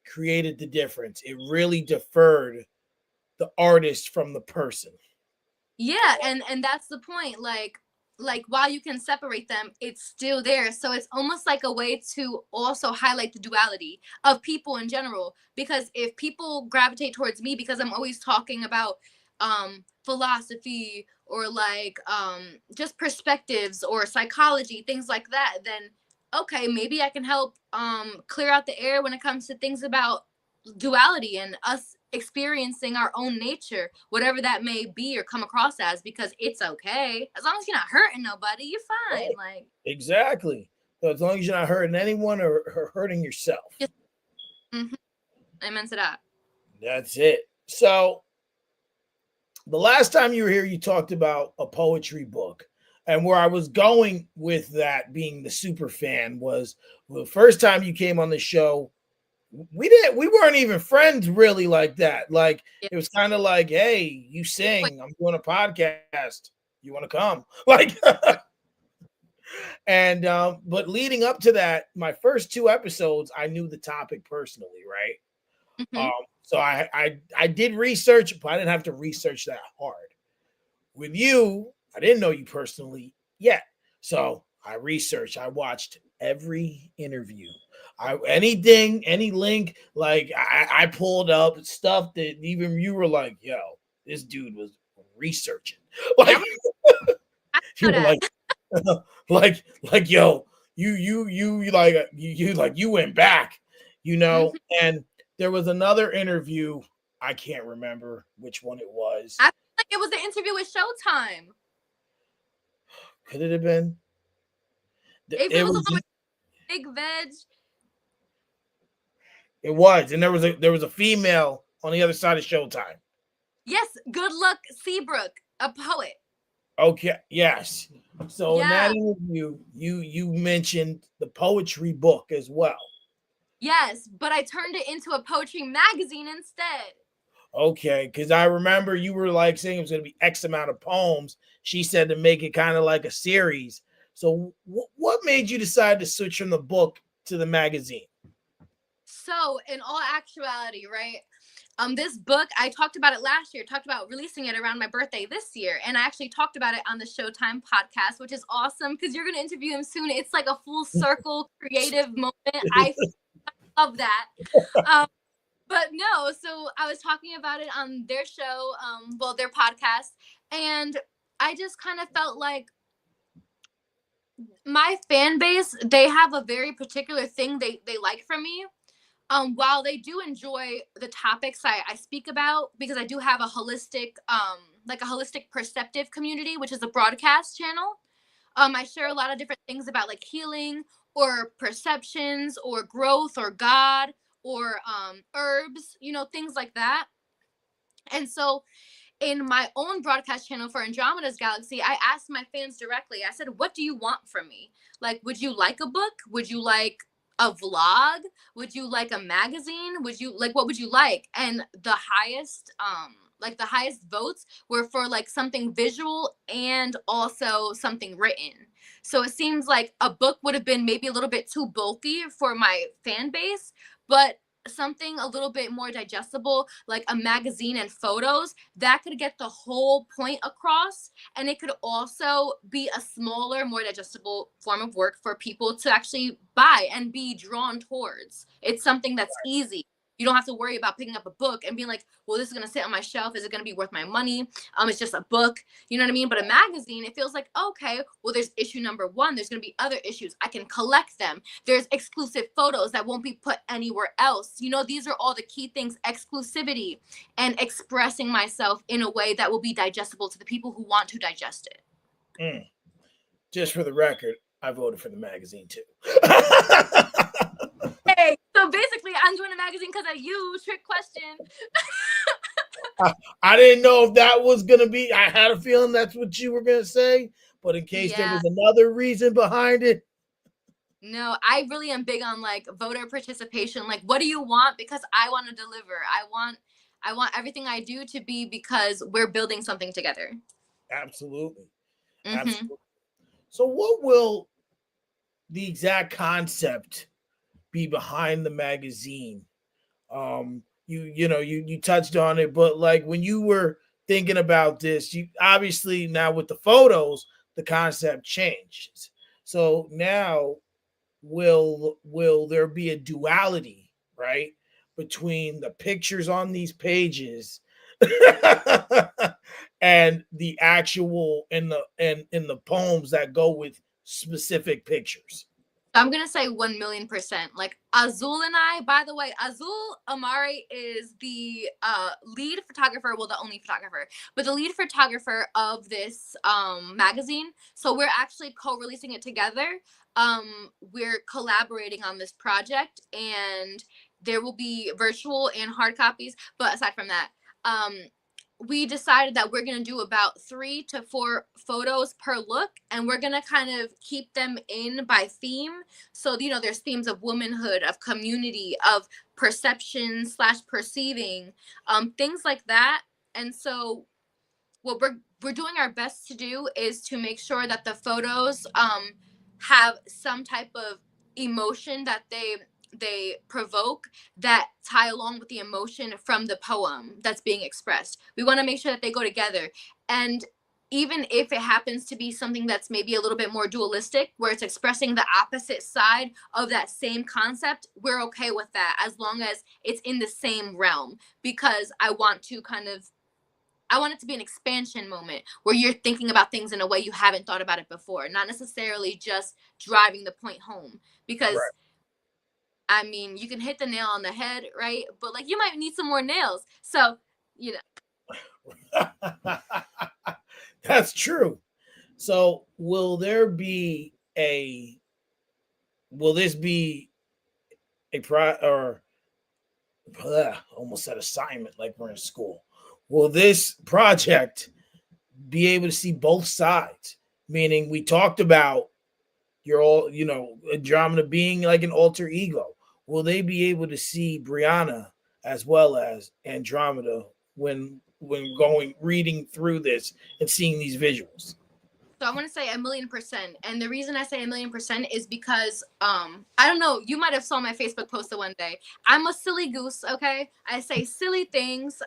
created the difference. It really deferred the artist from the person. Yeah, and that's the point. Like while you can separate them, it's still there. So it's almost like a way to also highlight the duality of people in general. Because if people gravitate towards me because I'm always talking about philosophy or like just perspectives or psychology, things like that, then okay, maybe I can help clear out the air when it comes to things about duality and us experiencing our own nature, whatever that may be or come across as, because it's okay. As long as you're not hurting nobody, you're fine. Right. Like, Exactly. So as long as you're not hurting anyone or hurting yourself. just, mm-hmm, amen to that. That's it. So the last time you were here, you talked about a poetry book. And where I was going with that being the super fan was the first time you came on the show, we weren't even friends really like that. Like Yeah. it was kind of like, hey, you Wait, sing, I'm doing a podcast. You want to come? Like and but leading up to that, my first two episodes, I knew the topic personally, right? mm-hmm. So I did research, but I didn't have to research that hard. With you, I didn't know you personally yet. So I researched, I watched every interview. Anything, any link, like I pulled up stuff that even you were like, yo, this dude was researching. Yeah, Like I you know were that. like, like yo, you like you like you went back, Mm-hmm. and there was another interview, I can't remember which one it was. I feel like it was the interview with Showtime. Could it have been? If it It was the was one with Big Veg, it was, and there was a female on the other side of Showtime. yes, Good Luck Seabrook, a poet. Okay, yes. So in that Yeah, interview, you mentioned the poetry book as well. yes, but I turned it into a poetry magazine instead. Okay, because I remember you were like saying it was going to be X amount of poems. She said to make it kind of like a series. So what made you decide to switch from the book to the magazine? So, in all actuality, right? This book, I talked about it last year, talked about releasing it around my birthday this year. And I actually talked about it on the Showtime podcast, which is awesome because you're going to interview him soon. It's like a full circle creative moment. I love that. Um, but no, so I was talking about it on their show, their podcast. And I just kind of felt like my fan base, they have a very particular thing they like from me. While they do enjoy the topics I speak about, because I do have a holistic, like a holistic perceptive community, which is a broadcast channel. I share a lot of different things about like healing or perceptions or growth or God or herbs, things like that. And so in my own broadcast channel for Andromeda's Galaxy, I asked my fans directly. I said, "What do you want from me? Like, would you like a book? Would you like a vlog? Would you like a magazine? Would you like what would you like?" And the highest votes were for like something visual and also something written. So it seems like a book would have been maybe a little bit too bulky for my fan base, but something a little bit more digestible, like a magazine and photos, that could get the whole point across. And it could also be a smaller, more digestible form of work for people to actually buy and be drawn towards. It's something that's easy. You don't have to worry about picking up a book and being like, well, this is going to sit on my shelf. Is it going to be worth my money? It's just a book. You know what I mean? But a magazine, it feels like, okay, well, there's issue number one. There's going to be other issues. I can collect them. There's exclusive photos that won't be put anywhere else. These are all the key things: exclusivity and expressing myself in a way that will be digestible to the people who want to digest it. Just for the record, I voted for the magazine too. Hey, so basically, I'm doing a magazine because of you. Trick question. I didn't know if that was going to be, I had a feeling that's what you were going to say, but in case there was another reason behind it. No, I really am big on like voter participation. Like, what do you want? Because I want to deliver. I want everything I do to be because we're building something together. Absolutely. Mm-hmm. Absolutely. So what will the exact concept be behind the magazine? You touched on it, but like when you were thinking about this, you obviously now with the photos, the concept changes. So now will there be a duality, right, between the pictures on these pages and the actual in the poems that go with specific pictures? I'm gonna say 1,000,000%. Like Azul and I, by the way, Azul Amari is the lead photographer, well, the only photographer, but the lead photographer of this magazine. So we're actually co-releasing it together. We're collaborating on this project, and there will be virtual and hard copies. But aside from that, we decided that we're going to do about 3 to 4 photos per look, and we're going to kind of keep them in by theme. So there's themes of womanhood, of community, of perception slash perceiving, things like that. And so what we're doing our best to do is to make sure that the photos have some type of emotion that they provoke, that tie along with the emotion from the poem that's being expressed. We want to make sure that they go together. And even if it happens to be something that's maybe a little bit more dualistic, where it's expressing the opposite side of that same concept, we're okay with that as long as it's in the same realm. Because I want it to be an expansion moment where you're thinking about things in a way you haven't thought about it before, not necessarily just driving the point home. Because Right. I mean, you can hit the nail on the head, right? But like you might need some more nails. So, That's true. So will this be a almost said assignment like we're in school? Will this project be able to see both sides? Meaning we talked about Andromeda being like an alter ego. Will they be able to see Brianna as well as Andromeda when going reading through this and seeing these visuals? So I want to say 1,000,000%. And the reason I say 1,000,000% is because I don't know, you might have saw my Facebook post the one day. I'm a silly goose, okay? I say silly things.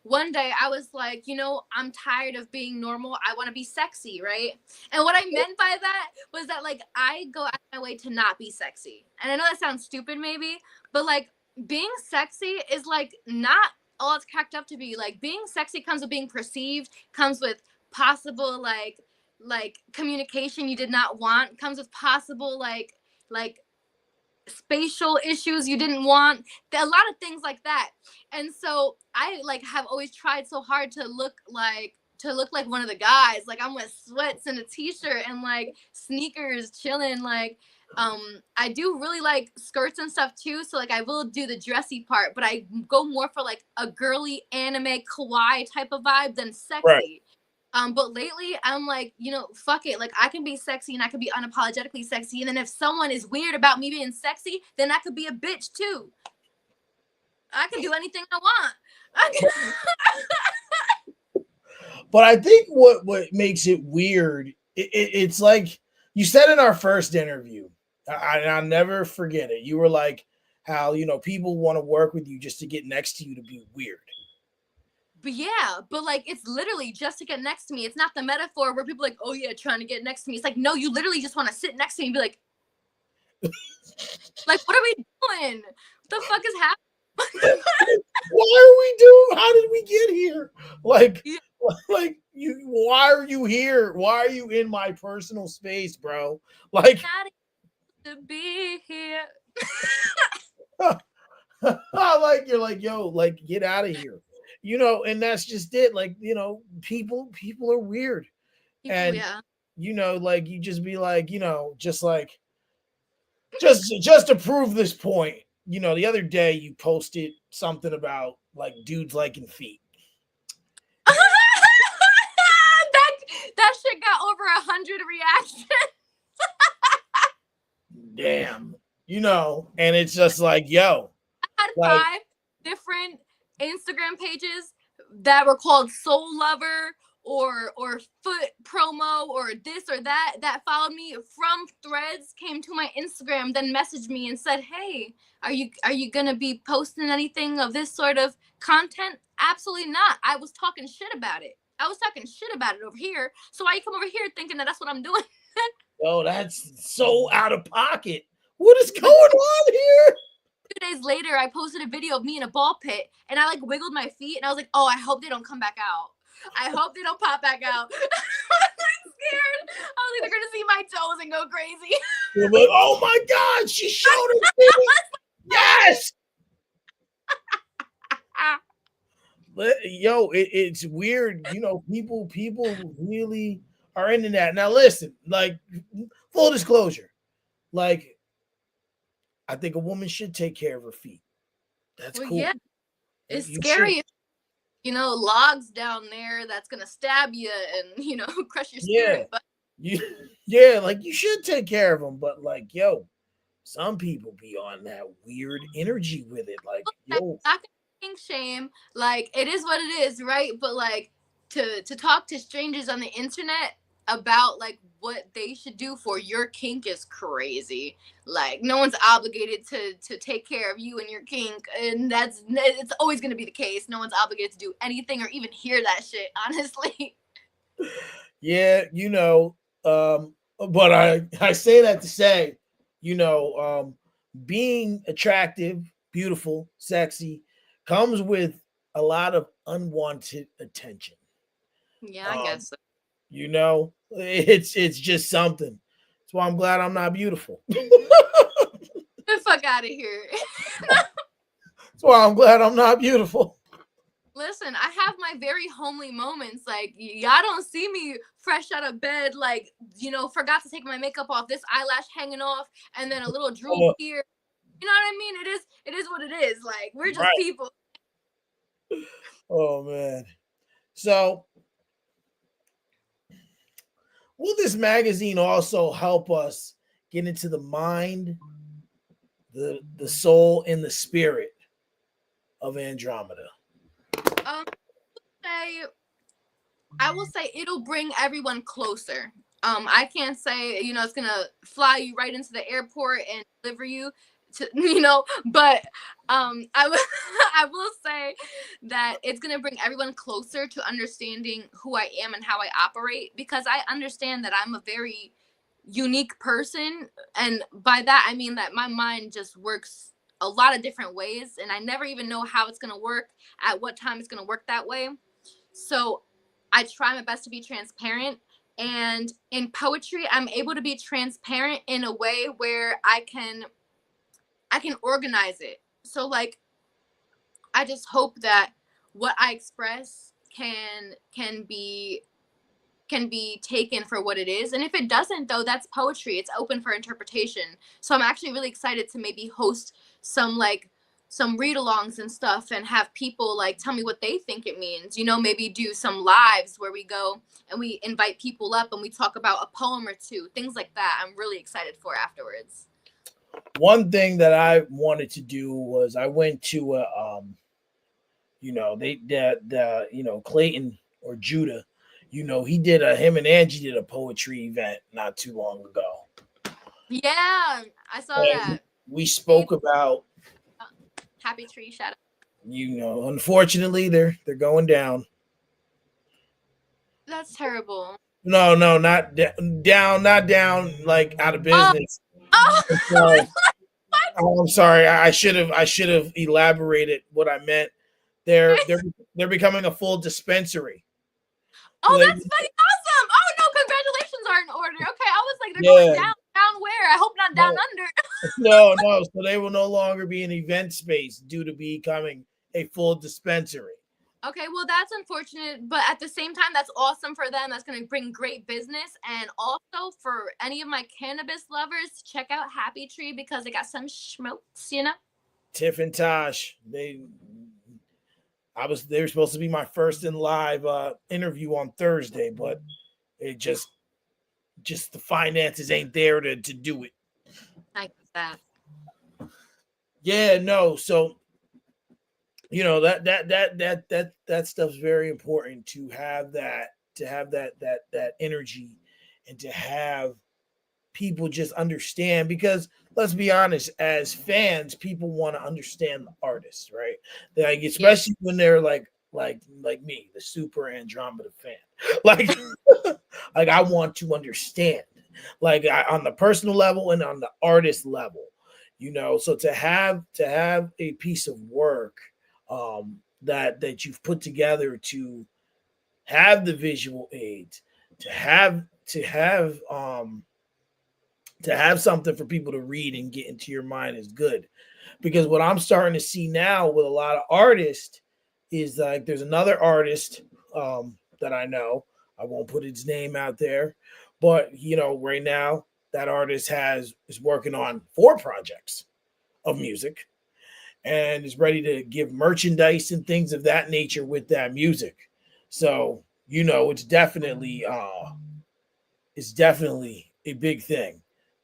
One day I was like, I'm tired of being normal. I want to be sexy, right? And what I meant by that was that like I go out of my way to not be sexy. And I know that sounds stupid maybe, but like being sexy is like not all it's cracked up to be. Like being sexy comes with being perceived, comes with possible like communication you did not want, comes with possible like spatial issues you didn't want, a lot of things like that. And so I like have always tried so hard to look like one of the guys. Like I'm with sweats and a t-shirt and like sneakers chilling. Like I do really like skirts and stuff too, so like I will do the dressy part, but I go more for like a girly anime kawaii type of vibe than Right. sexy. But lately I'm like, fuck it. Like I can be sexy and I can be unapologetically sexy. And then if someone is weird about me being sexy, then I could be a bitch too. I can do anything I want. But I think what makes it weird, it's like you said in our first interview, I'll never forget it. You were like, how people want to work with you just to get next to you to be weird. But yeah, but like it's literally just to get next to me. It's not the metaphor where people are like, oh yeah, trying to get next to me. It's like, no, you literally just want to sit next to me and be like, what are we doing? What the fuck is happening? Why are we doing? How did we get here? Like, Yeah. like you. Why are you here? Why are you in my personal space, bro? Like, Not to be here. like you're like, yo, like get out of here. And that's just it. Like, people are weird. People, And yeah. like you just be like, just like just to prove this point, the other day you posted something about like dudes liking feet. that that shit got over 100 reactions. Damn. And it's just like, yo, I had like 5 different Instagram pages that were called Soul Lover or Foot Promo or this or that followed me from Threads, came to my Instagram, then messaged me and said, "Hey, are you gonna be posting anything of this sort of content?" Absolutely not. I was talking shit about it. I was talking shit about it over here. So why you come over here thinking that that's what I'm doing? yo, that's so out of pocket. What is going But on here? 2 days later, I posted a video of me in a ball pit, and I like wiggled my feet, and I was like, "Oh, I hope they don't come back out. I hope they don't pop back out." I was scared. I was like, "They're gonna see my toes and go crazy." You're like, oh my god, she showed her feet. Yes. Yo, it's weird. People really are into that. Now, listen, like full disclosure, like I think a woman should take care of her feet. That's Well, cool. yeah, it's You should. scary. Logs down there that's gonna stab you and crush your Yeah. spirit. But You, yeah, like you should take care of them. But like, yo, some people be on that weird energy with it. Like, I'm yo, not gonna kink shame. Like it is what it is, right? But like to talk to strangers on the internet about like what they should do for your kink is crazy. Like no one's obligated to take care of you and your kink, and it's always gonna be the case. No one's obligated to do anything or even hear that shit. Honestly. yeah, but I say that to say, you know, um, being attractive, beautiful, sexy comes with a lot of unwanted attention. Yeah, I Um, guess so. it's just something. That's why I'm glad I'm not beautiful. Get the fuck out of here. That's why I'm glad I'm not beautiful. Listen, I have my very homely moments. Like, y'all don't see me fresh out of bed, like, forgot to take my makeup off, this eyelash hanging off, and then a little droop Oh, here. You know what I mean? It is what it is. Like, we're just right. people. Oh man. So will this magazine also help us get into the mind, the soul, and the spirit of Andromeda? Um, say I will say it'll bring everyone closer. I can't say, it's gonna fly you right into the airport and deliver you to, but I will I will say that it's gonna bring everyone closer to understanding who I am and how I operate, because I understand that I'm a very unique person, and by that I mean that my mind just works a lot of different ways, and I never even know how it's gonna work, at what time it's gonna work that way. So I try my best to be transparent. And in poetry, I'm able to be transparent in a way where I can I can organize it. So like I just hope that what I express can be taken for what it is. And if it doesn't, though, that's poetry. It's open for interpretation. So I'm actually really excited to maybe host some read-alongs and stuff and have people like tell me what they think it means. Maybe do some lives where we go and we invite people up and we talk about a poem or two, things like that. I'm really excited for afterwards. One thing that I wanted to do was I went to a Clayton or Judah, he did a him and Angie did a poetry event not too long ago. Yeah, I saw And that. we spoke about, Happy Tree shout out. unfortunately they're going down. That's terrible. No, no, not down, not down, like out of Oh, business. oh, I'm I sorry. was like, what? Oh, I'm sorry. I should have elaborated what I meant. They're they're they're becoming a full dispensary. So Oh, they, that's funny. Awesome. Oh no, congratulations are in order. Okay, I was like, they're going yeah, down. Down where? I hope not down no, under. no, no. So they will no longer be an event space due to becoming a full dispensary. Okay, well that's unfortunate, but at the same time, that's awesome for them. That's gonna bring great business, and also for any of my cannabis lovers, check out Happy Tree because they got some schmokes. Tiff and Tosh, they were supposed to be my first in live interview on Thursday, but it just the finances ain't there to do it. I get that. Yeah, no. So that stuff's very important to have that energy and to have people just understand, because let's be honest, as fans people want to understand the artists, right? Like, Yeah. especially when they're like me, the super Andromeda fan. Like like I want to understand, like on the personal level and on the artist level, so to have a piece of work that you've put together, to have the visual aids, to have something for people to read and get into your mind is good. Because what I'm starting to see now with a lot of artists is, like, there's another artist that I know. I won't put his name out there, but right now that artist is working on 4 projects of music and is ready to give merchandise and things of that nature with that music. So it's definitely a big thing.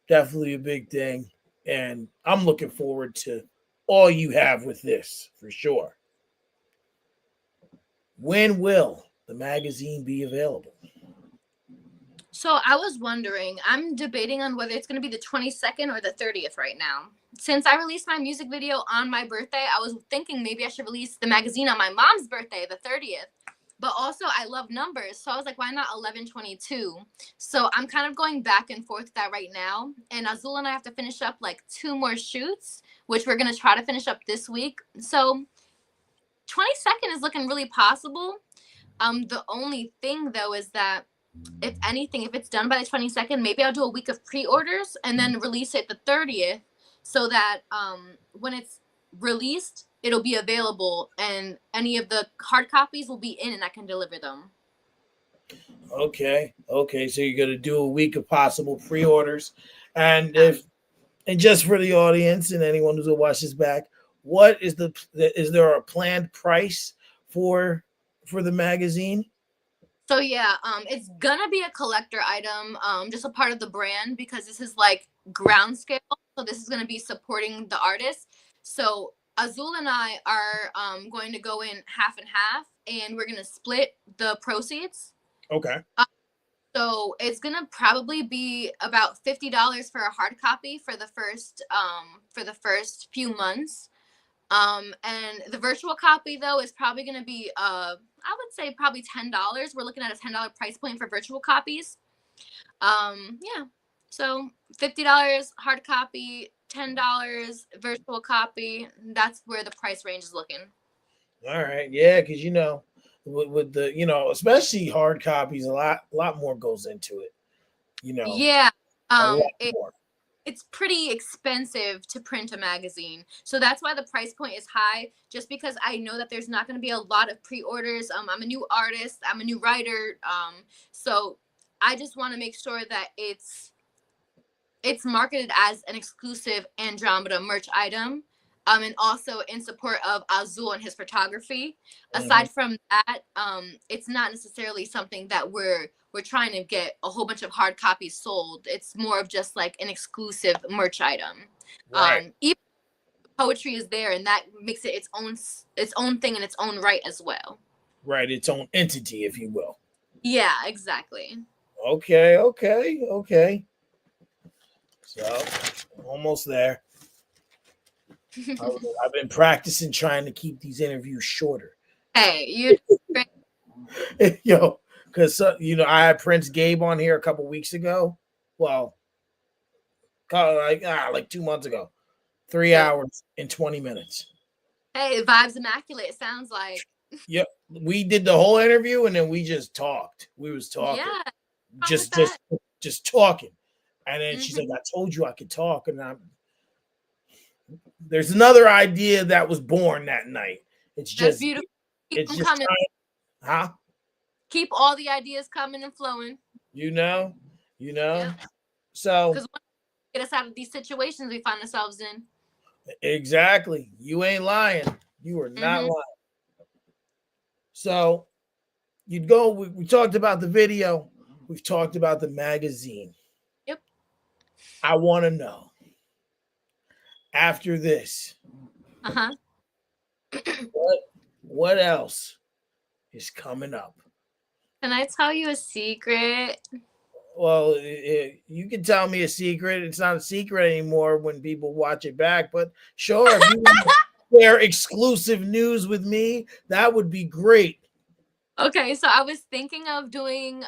Definitely a big thing. And I'm looking forward to all you have with this for sure. When will the magazine be available? So I was wondering, I'm debating on whether it's going to be the 22nd or the 30th right now. Since I released my music video on my birthday, I was thinking maybe I should release the magazine on my mom's birthday, the 30th. But also, I love numbers. So I was like, why not 11/22? So I'm kind of going back and forth with that right now. And Azul and I have to finish up like 2 more shoots, which we're going to try to finish up this week. So 22nd is looking really possible. The only thing though is that if anything, if it's done by the 22nd, maybe I'll do a week of pre-orders and then release it the 30th so that when it's released, it'll be available and any of the hard copies will be in and I can deliver them. Okay. Okay. So you're gonna do a week of possible pre-orders. And Yeah. if and just for the audience and anyone who's gonna watch this back, what is there a planned price for the magazine? So yeah, it's gonna be a collector item, just a part of the brand because this is like ground scale. So this is gonna be supporting the artist. So Azul and I are going to go in half and half, and we're gonna split the proceeds. Okay. So it's gonna probably be about $50 for a hard copy for the first few months. And the virtual copy though is probably gonna be I would say probably $10. We're looking at a $10 price point for virtual copies. Yeah. So $50 hard copy, $10 virtual copy. That's where the price range is looking. All right. Yeah, because with the especially hard copies, a lot more goes into it. Yeah. A lot It more. it's pretty expensive to print a magazine. So that's why the price point is high, just because I know that there's not going to be a lot of pre-orders. I'm a new artist, I'm a new writer. So I just want to make sure that it's marketed as an exclusive Andromeda merch item. And also in support of Azul and his photography. Mhm. Aside from that, it's not necessarily something that we're trying to get a whole bunch of hard copies sold. It's more of just like an exclusive merch item. Right, Even poetry is there, and that makes it its own thing in its own right as well. right. Its own entity, if you will. Yeah, exactly. Okay, okay, okay. So almost there. I've been practicing trying to keep these interviews shorter. Hey, you great. Yo, because I had Prince Gabe on here a couple weeks ago. Well, like 2 months ago. 3 hours and 20 minutes. Hey, vibes immaculate. It sounds like. Yep, we did the whole interview and then we just talked. We was talking, Yeah, wrong with just that. just just talking. And then she's Hmm. like, "I told you I could talk." And there's another idea that was born that night. It's That's just beautiful. Keep it's them just coming. huh? Keep all the ideas coming and flowing. You know, you know. Yeah, So because get us out of these situations we find ourselves in. exactly, you ain't lying. You are not Hmm. lying. So you'd go. We talked about the video. We've talked about the magazine. Yep. I want to know after this, Uh huh. what what else is coming up? Can I tell you a secret? Well, you can tell me a secret. It's not a secret anymore when people watch it back. But sure, if you want to share exclusive news with me, that would be great. Okay, so I was thinking of doing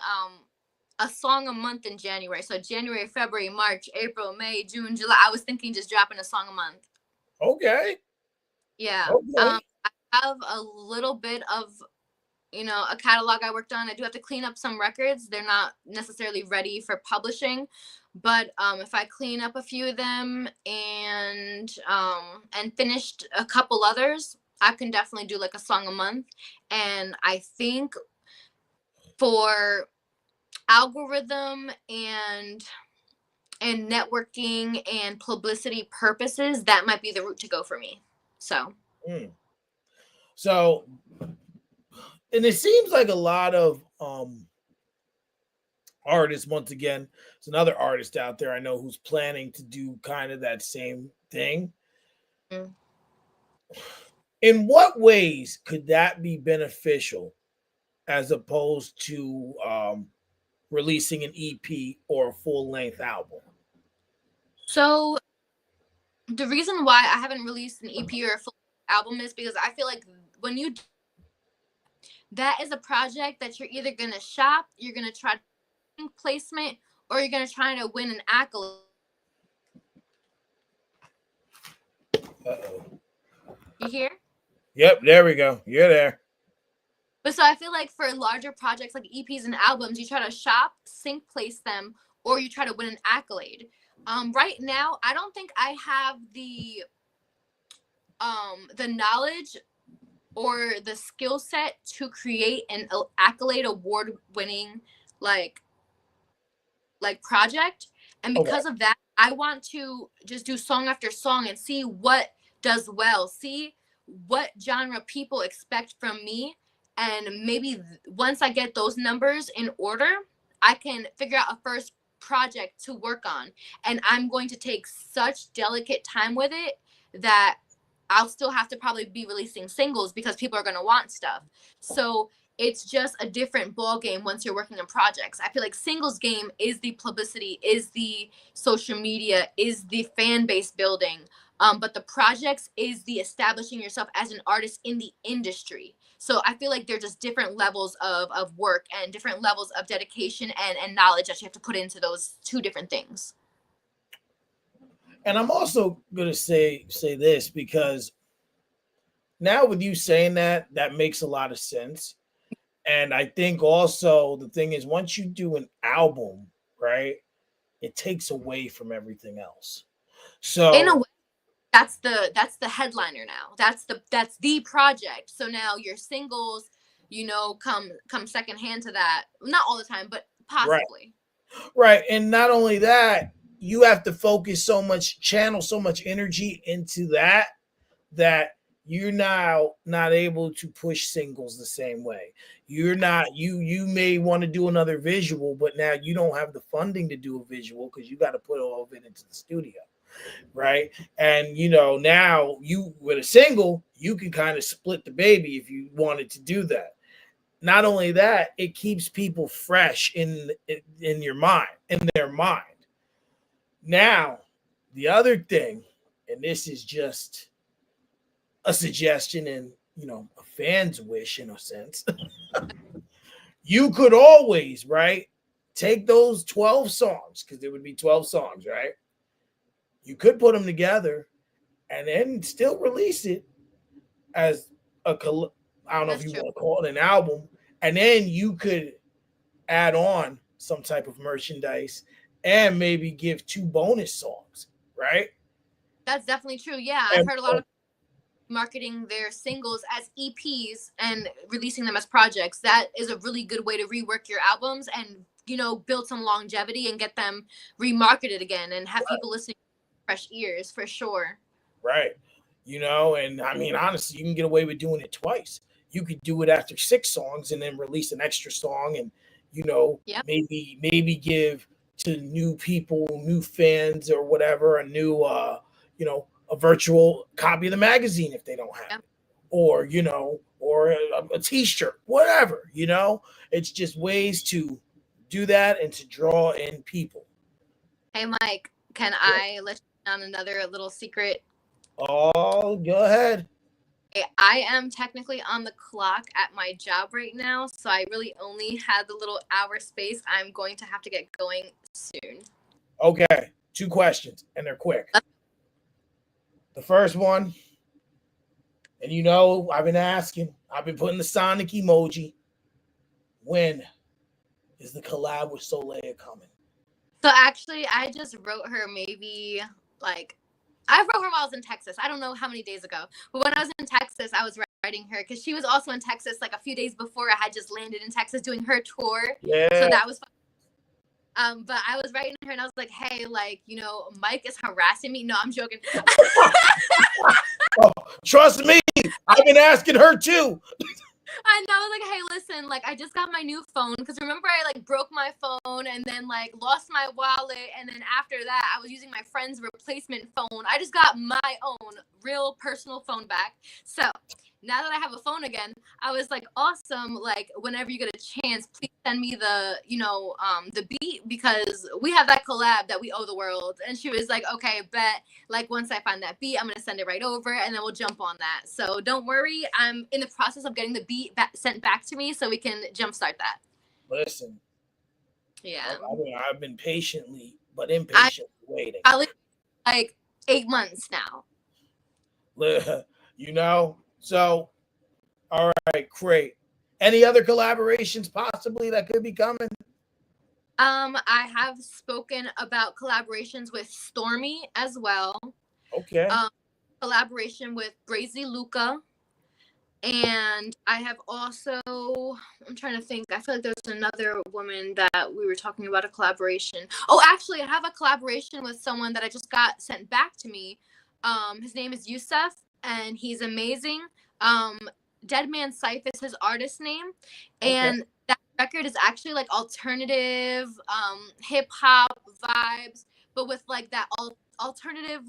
a song a month in January. So January, February, March, April, May, June, July. I was thinking just dropping a song a month. Okay, Yeah. okay. I have a little bit of a catalog I worked on. I do have to clean up some records. They're not necessarily ready for publishing, but if I clean up a few of them and finished a couple others, I can definitely do like a song a month. And I think for algorithm and networking and publicity purposes, that might be the route to go for me. So, Mm. So, and it seems like a lot of artists. Once again, there's another artist out there I know who's planning to do kind of that same thing. mm. In what ways could that be beneficial as opposed to releasing an EP or a full length album? So the reason why I haven't released an EP or a full album is because I feel like when you that is a project that you're either gonna shop, you're gonna try placement, or you're gonna try to win an accolade. Uh-oh. You hear? Yep, there we go. You're there. But so I feel like for larger projects like EPs and albums, you try to shop, sync place them, or you try to win an accolade. Right now, I don't think I have the knowledge or the skill set to create an accolade award winning like project. And Okay. because of that, I want to just do song after song and see what does well, see what genre people expect from me, and maybe once I get those numbers in order, I can figure out a first project to work on. And I'm going to take such delicate time with it that I'll still have to probably be releasing singles because people are going to want stuff. So it's just a different ball game once you're working on projects. I feel like singles game is the publicity, is the social media, is the fan base building. But the projects is the establishing yourself as an artist in the industry. So I feel like they're just different levels of work and different levels of dedication and knowledge that you have to put into those two different things. And I'm also gonna say this because now with you saying that, that makes a lot of sense. And I think also the thing is once you do an album, right? it takes away from everything else. In a So way, that's the headliner now. That's the project. So now your singles, come secondhand to that. Not all the time, but right, possibly. right, and not only that, you have to focus so much, channel so much energy into that you're now not able to push singles the same way. You're not you may want to do another visual, but now you don't have the funding to do a visual because you got to put all of it into the studio, right? And now you with a single, you can kind of split the baby if you wanted to do that. Not only that, it keeps people fresh in your mind, in their mind. Now, the other thing, and this is just a suggestion and a fan's wish in a sense. You could always, right, take those 12 songs, because there would be 12 songs, right? You could put them together and then still release it as I don't know if That's you true. want to call it an album, and then you could add on some type of merchandise and maybe give 2 bonus songs, right? That's definitely true. Yeah, I've And heard a lot of marketing their singles as EPs and releasing them as projects. That is a really good way to rework your albums and build some longevity and get them remarketed again and have people listening with fresh ears for sure. right. And I mean, honestly, you can get away with doing it twice. You could do it after 6 songs and then release an extra song and, Yep. maybe give to new people, new fans or whatever, a new, a virtual copy of the magazine if they don't have Yep. it, or a t-shirt, whatever, it's just ways to do that and to draw in people. Hey, Mike, can Yeah. I let you on another little secret? Oh, go ahead. I am technically on the clock at my job right now, so I really only had the little hour space. I'm going to have to get going soon. Okay, 2 questions, and they're quick. The first one, and I've been asking, I've been putting the Sonic emoji. When is the collab with Soleil coming? So actually, I just wrote her maybe like I wrote her while I was in Texas. I don't know how many days ago, but when I was in Texas, I was writing her because she was also in Texas like a few days before I had just landed in Texas doing her tour. Yeah. So that was fun. But I was writing her and I was like, hey, Mike is harassing me. No, I'm joking. Oh, trust me, I've been asking her too. I know, I was like, hey, listen, I just got my new phone because remember I broke my phone and then lost my wallet, and then after that I was using my friend's replacement phone. I just got my own real personal phone back. So now that I have a phone again, I was like, awesome. Whenever you get a chance, please send me the beat because we have that collab that we owe the world. And she was like, okay, bet. Once I find that beat, I'm gonna send it right over, and then we'll jump on that. So don't worry, I'm in the process of getting the beat sent back to me so we can jumpstart that. Listen, Yeah, I've been patiently but impatiently waiting. probably 8 months now. So all right, great. Any other collaborations possibly that could be coming? I have spoken about collaborations with Stormy as well. Okay. Collaboration with Brazy Luca. And I have also, I'm trying to think, I feel like there's another woman that we were talking about a collaboration. Oh, actually, I have a collaboration with someone that I just got sent back to me. His name is Yusuf, and he's amazing. Dead Man Syfe is his artist name. And that record is actually alternative hip hop vibes, but with that alternative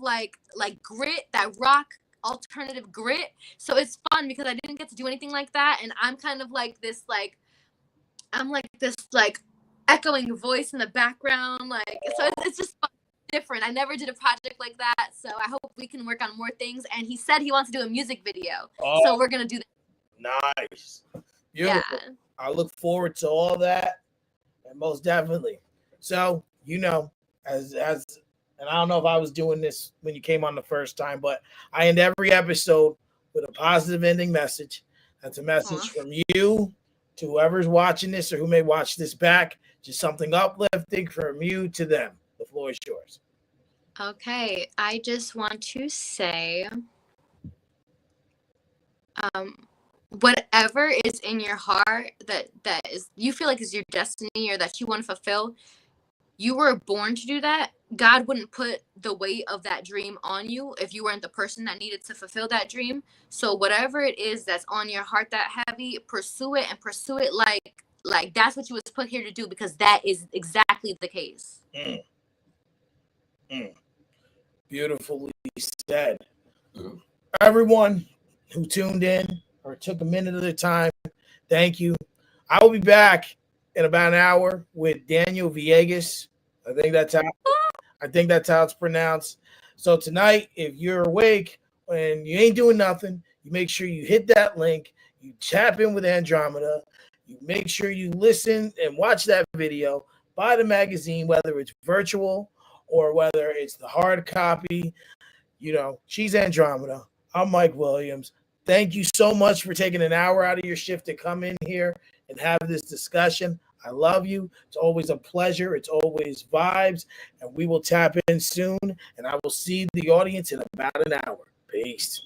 grit, that rock alternative grit. So it's fun because I didn't get to do anything like that, and I'm kind of I'm this echoing voice in the background, so it's just fun, different. I never did a project like that, so I hope we can work on more things. And he said he wants to do a music video, so we're gonna do that. Nice. Beautiful. Yeah. I look forward to all that, and most definitely. So as and I don't know if I was doing this when you came on the first time, but I end every episode with a positive ending message. That's a message from you to whoever's watching this or who may watch this back. Just something uplifting from you to them. The floor is yours. Okay, I just want to say, whatever is in your heart that is you feel like is your destiny or that you want to fulfill, you were born to do that. God wouldn't put the weight of that dream on you if you weren't the person that needed to fulfill that dream. So whatever it is that's on your heart that heavy, pursue it and pursue it like that's what you was put here to do, because that is exactly the case. Beautifully said. Everyone who tuned in or took a minute of their time, thank you. I will be back in about an hour with Daniel Villegas. I think that's how it's pronounced. So tonight, if you're awake and you ain't doing nothing, you make sure you hit that link, you tap in with Andromeda, you make sure you listen and watch that video, buy the magazine, whether it's virtual or whether it's the hard copy. She's Andromeda. I'm Mike Williams. Thank you so much for taking an hour out of your shift to come in here and have this discussion. I love you. It's always a pleasure. It's always vibes. And we will tap in soon. And I will see the audience in about an hour. Peace.